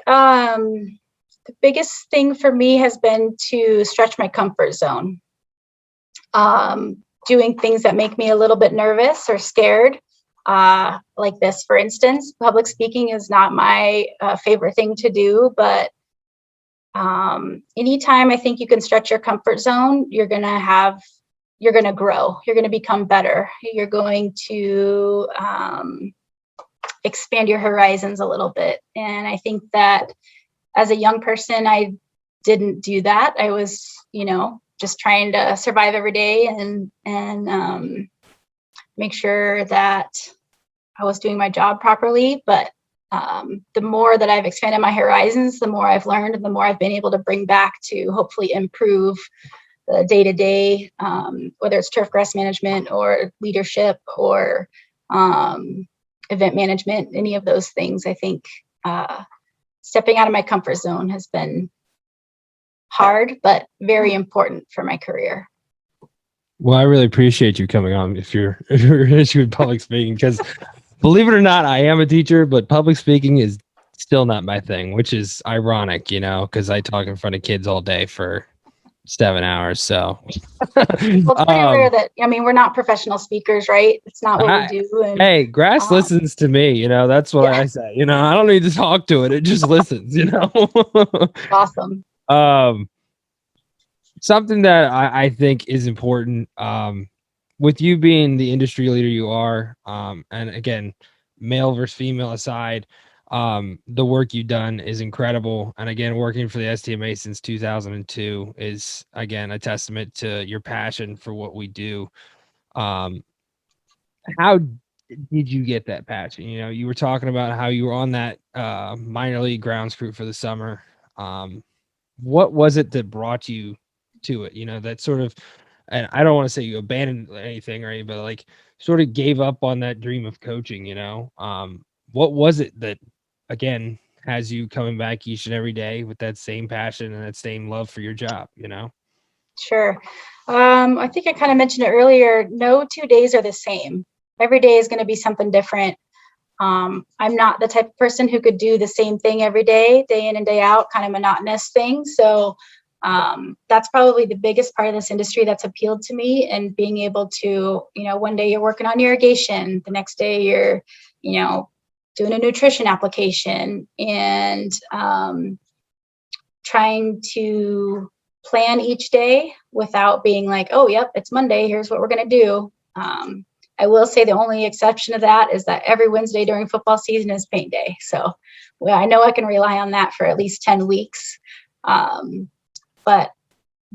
Speaker 3: the biggest thing for me has been to stretch my comfort zone. Doing things that make me a little bit nervous or scared. Like this, for instance, public speaking is not my favorite thing to do, but anytime I think you can stretch your comfort zone, you're going to grow, you're going to become better, you're going to expand your horizons a little bit. And I think that as a young person, I didn't do that. I was, just trying to survive every day and make sure that I was doing my job properly. But the more that I've expanded my horizons, the more I've learned and the more I've been able to bring back to hopefully improve the day-to-day, whether it's turf grass management or leadership or event management, any of those things. I think stepping out of my comfort zone has been hard, but very important for my career.
Speaker 2: Well, I really appreciate you coming on if you're an issue with public speaking, because believe it or not, I am a teacher, but public speaking is still not my thing, which is ironic, because I talk in front of kids all day for 7 hours. So
Speaker 3: well, it's pretty rare that, we're not professional speakers, right? It's not what we do. And,
Speaker 2: hey, grass listens to me, that's what I say. I don't need to talk to it. It just listens,
Speaker 3: Awesome.
Speaker 2: Something that I think is important, with you being the industry leader you are, and again, male versus female aside, The work you've done is incredible. And again, working for the STMA since 2002 is, again, a testament to your passion for what we do. How did you get that passion? You know, you were talking about how you were on that minor league grounds crew for the summer. What was it that brought you to it? You know, that sort of, and I don't want to say you abandoned anything or anything, but like sort of gave up on that dream of coaching, you know? What was it that, again, has you coming back each and every day with that same passion and that same love for your job, you know?
Speaker 3: Sure. I think I kind of mentioned it earlier. No 2 days are the same. Every day is going to be something different. I'm not the type of person who could do the same thing every day in and day out, kind of monotonous thing. So that's probably the biggest part of this industry that's appealed to me, and being able to, one day you're working on irrigation, the next day you're, doing a nutrition application, and trying to plan each day without being like, oh, yep, it's Monday, here's what we're going to do. I will say the only exception to that is that every Wednesday during football season is paint day. So I know I can rely on that for at least 10 weeks. But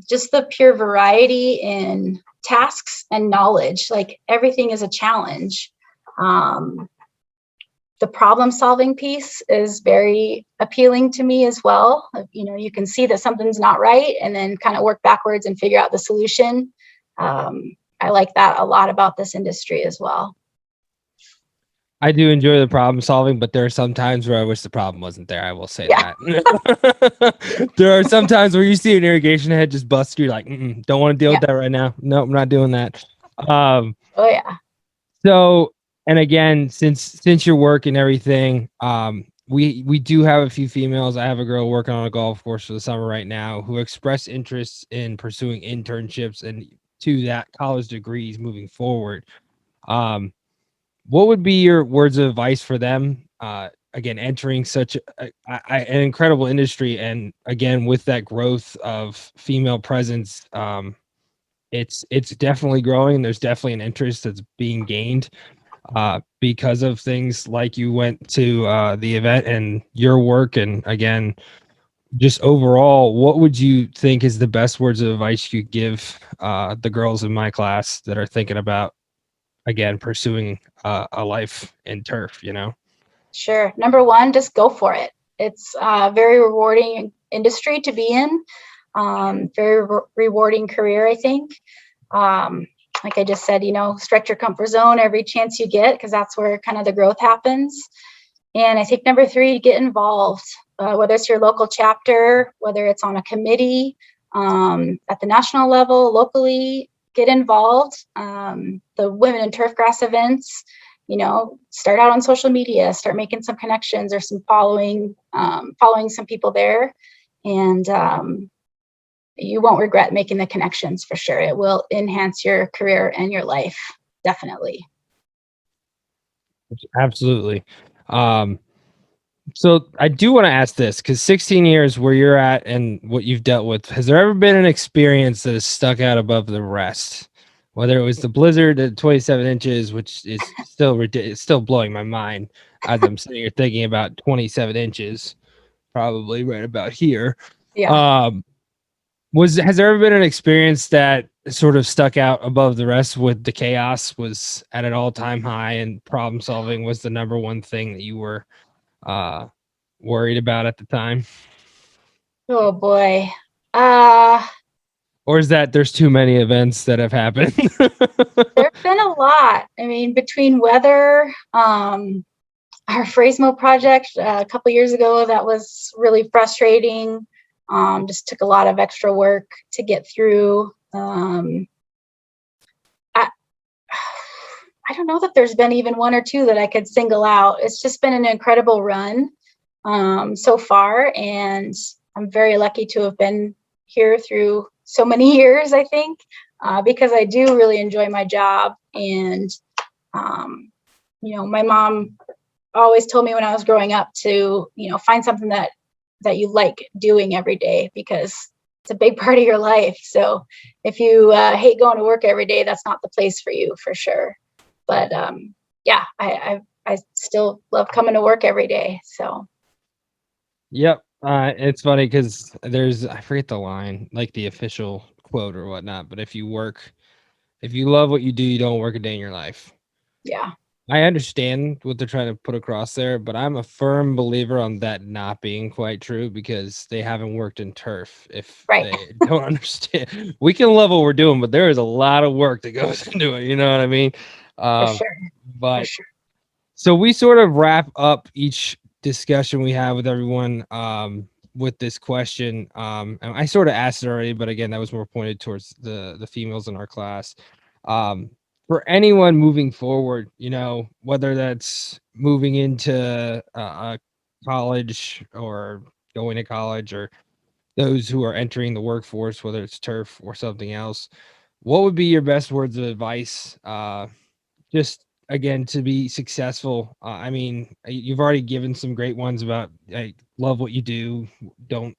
Speaker 3: just the pure variety in tasks and knowledge, like everything is a challenge. The problem solving piece is very appealing to me as well. You can see that something's not right and then kind of work backwards and figure out the solution. I like that a lot about this industry as well.
Speaker 2: I do enjoy the problem solving, but there are some times where I wish the problem wasn't there. I will say that. There are some times where you see an irrigation head just bust. You're like, don't want to deal with that right now. No, I'm not doing that.
Speaker 3: Oh yeah.
Speaker 2: So, and again, since your work and everything, we do have a few females. I have a girl working on a golf course for the summer right now who expressed interest in pursuing internships and to that college degrees moving forward. What would be your words of advice for them? Again, entering such an incredible industry, and again, with that growth of female presence, it's definitely growing. There's definitely an interest that's being gained because of things like you went to the event and your work, and again, just overall, what would you think is the best words of advice you could give the girls in my class that are thinking about, again, pursuing a life in turf, you know?
Speaker 3: Sure. Number one, just go for it. It's a very rewarding industry to be in. Very rewarding career, I think. Like I just said, stretch your comfort zone every chance you get, because that's where kind of the growth happens. And I think number three, get involved, whether it's your local chapter, whether it's on a committee, at the national level, locally, get involved. The Women in Turfgrass events, start out on social media, start making some connections or some following some people there. And you won't regret making the connections, for sure. It will enhance your career and your life, definitely.
Speaker 2: Absolutely. So I do want to ask this, because 16 years where you're at and what you've dealt with, has there ever been an experience that has stuck out above the rest? Whether it was the blizzard at 27 inches, which is still it's still blowing my mind as I'm sitting here thinking about 27 inches, probably right about here.
Speaker 3: Yeah.
Speaker 2: Has there ever been an experience that sort of stuck out above the rest with the chaos was at an all-time high and problem solving was the number one thing that you were worried about at the time?
Speaker 3: Oh boy.
Speaker 2: Or is that there's too many events that have happened?
Speaker 3: There's been a lot. I mean, between weather, our Phrasmo project a couple years ago, that was really frustrating. Just took a lot of extra work to get through. I don't know that there's been even one or two that I could single out. It's just been an incredible run so far, and I'm very lucky to have been here through so many years, I think, because I do really enjoy my job. And my mom always told me when I was growing up to, find something that you like doing every day, because it's a big part of your life. So if you hate going to work every day, that's not the place for you, for sure. But yeah, I've I still love coming to work every day. So
Speaker 2: Yep. It's funny because I forget the line, like the official quote or whatnot, but if you love what you do, you don't work a day in your life.
Speaker 3: yeah,
Speaker 2: I understand what they're trying to put across there, but I'm a firm believer on that not being quite true because they haven't worked in turf. If
Speaker 3: right.
Speaker 2: they don't understand, we can love what we're doing, but there is a lot of work that goes into it. You know what I mean?
Speaker 3: For
Speaker 2: Um,
Speaker 3: sure. For
Speaker 2: but
Speaker 3: sure.
Speaker 2: so we sort of wrap up each discussion we have with everyone with this question. And I sort of asked it already, but again, that was more pointed towards the females in our class. Um, for anyone moving forward, you know, whether that's moving into a college or going to college, or those who are entering the workforce, whether it's turf or something else, what would be your best words of advice? Just again to be successful. I mean, you've already given some great ones about like love what you do, don't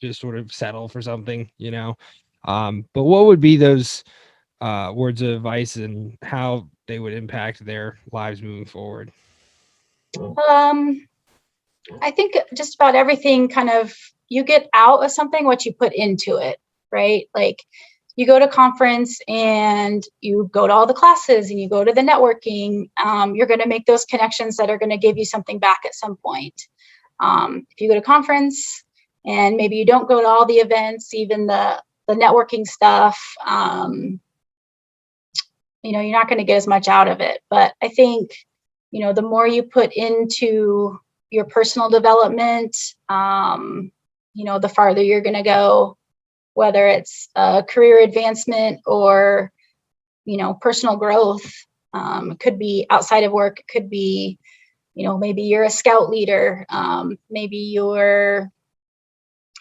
Speaker 2: just sort of settle for something, you know. But what would be those words of advice and how they would impact their lives moving forward?
Speaker 3: Um, I think just about everything kind of you get out of something what you put into it, right? Like you go to conference and you go to all the classes and you go to the networking. You're going to make those connections that are going to give you something back at some point. If you go to conference and maybe you don't go to all the events, even the networking stuff, you're not going to get as much out of it. But I think, the more you put into your personal development, the farther you're going to go, whether it's career advancement or, personal growth. It could be outside of work. It could be, maybe you're a scout leader. Maybe you're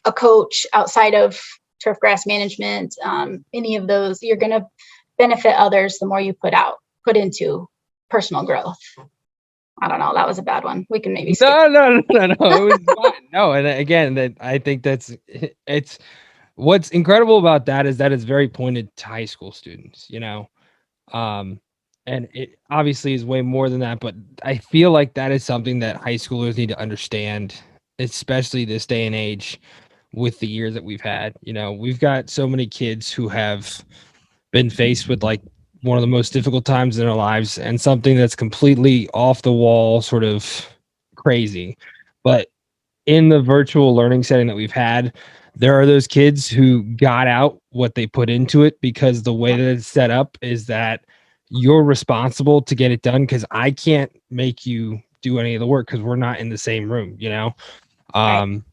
Speaker 3: a coach outside of turf grass management. Any of those, you're going to benefit others the more you put into personal growth. I don't know. That was a bad one. We can maybe skip.
Speaker 2: No. It was fine. No, and again, that I think it's what's incredible about that is that it's very pointed to high school students, you know. Um, and it obviously is way more than that, but I feel like that is something that high schoolers need to understand, especially this day and age with the years that we've had. You know, we've got so many kids who have been faced with like one of the most difficult times in their lives and something that's completely off the wall, sort of crazy. But in the virtual learning setting that we've had, there are those kids who got out what they put into it because the way
Speaker 3: Yeah,
Speaker 2: that it's set up is that you're responsible to get it done because I can't make you do any of the work because we're not in the same room, you know?
Speaker 3: right.
Speaker 2: Um,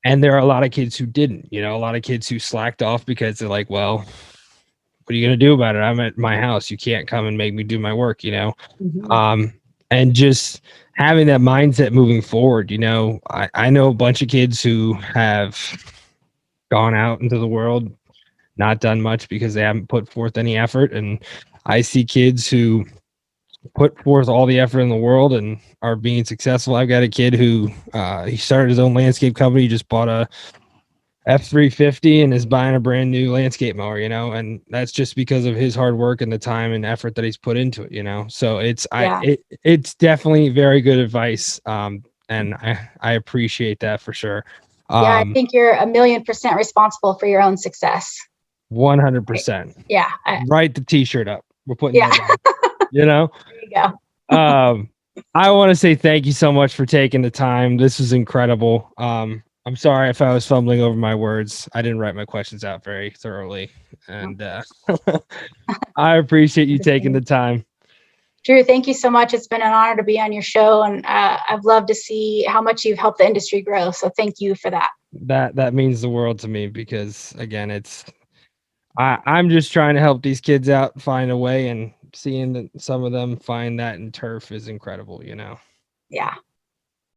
Speaker 2: and there are a lot of kids who didn't, you know, a lot of kids who slacked off because they're like, well, what are you going to do about it? I'm at my house. You can't come and make me do my work, you know?
Speaker 3: Mm-hmm.
Speaker 2: Um, and just having that mindset moving forward, you know, I know a bunch of kids who have gone out into the world, not done much because they haven't put forth any effort. And I see kids who put forth all the effort in the world and are being successful. I've got a kid who he started his own landscape company. He just bought a F-350 and is buying a brand new landscape mower, you know, and that's just because of his hard work and the time and effort that he's put into it, you know. So
Speaker 3: Yeah.
Speaker 2: it's definitely very good advice. And I appreciate that for sure.
Speaker 3: Yeah. I
Speaker 2: Um
Speaker 3: think you're 1,000,000% responsible for your own success. Right.
Speaker 2: 100%.
Speaker 3: Yeah.
Speaker 2: Write the t-shirt up. We're putting
Speaker 3: Yeah.
Speaker 2: that down, you know.
Speaker 3: There you go.
Speaker 2: Um, I want to say thank you so much for taking the time. This was incredible. I'm sorry if I was fumbling over my words. I didn't write my questions out very thoroughly, and I appreciate you taking the time.
Speaker 3: Drew, thank you so much. It's been an honor to be on your show, and I've loved to see how much you've helped the industry grow. So thank you for that.
Speaker 2: That means the world to me because again, I'm just trying to help these kids out find a way, and seeing that some of them find that in turf is incredible. You know.
Speaker 3: Yeah.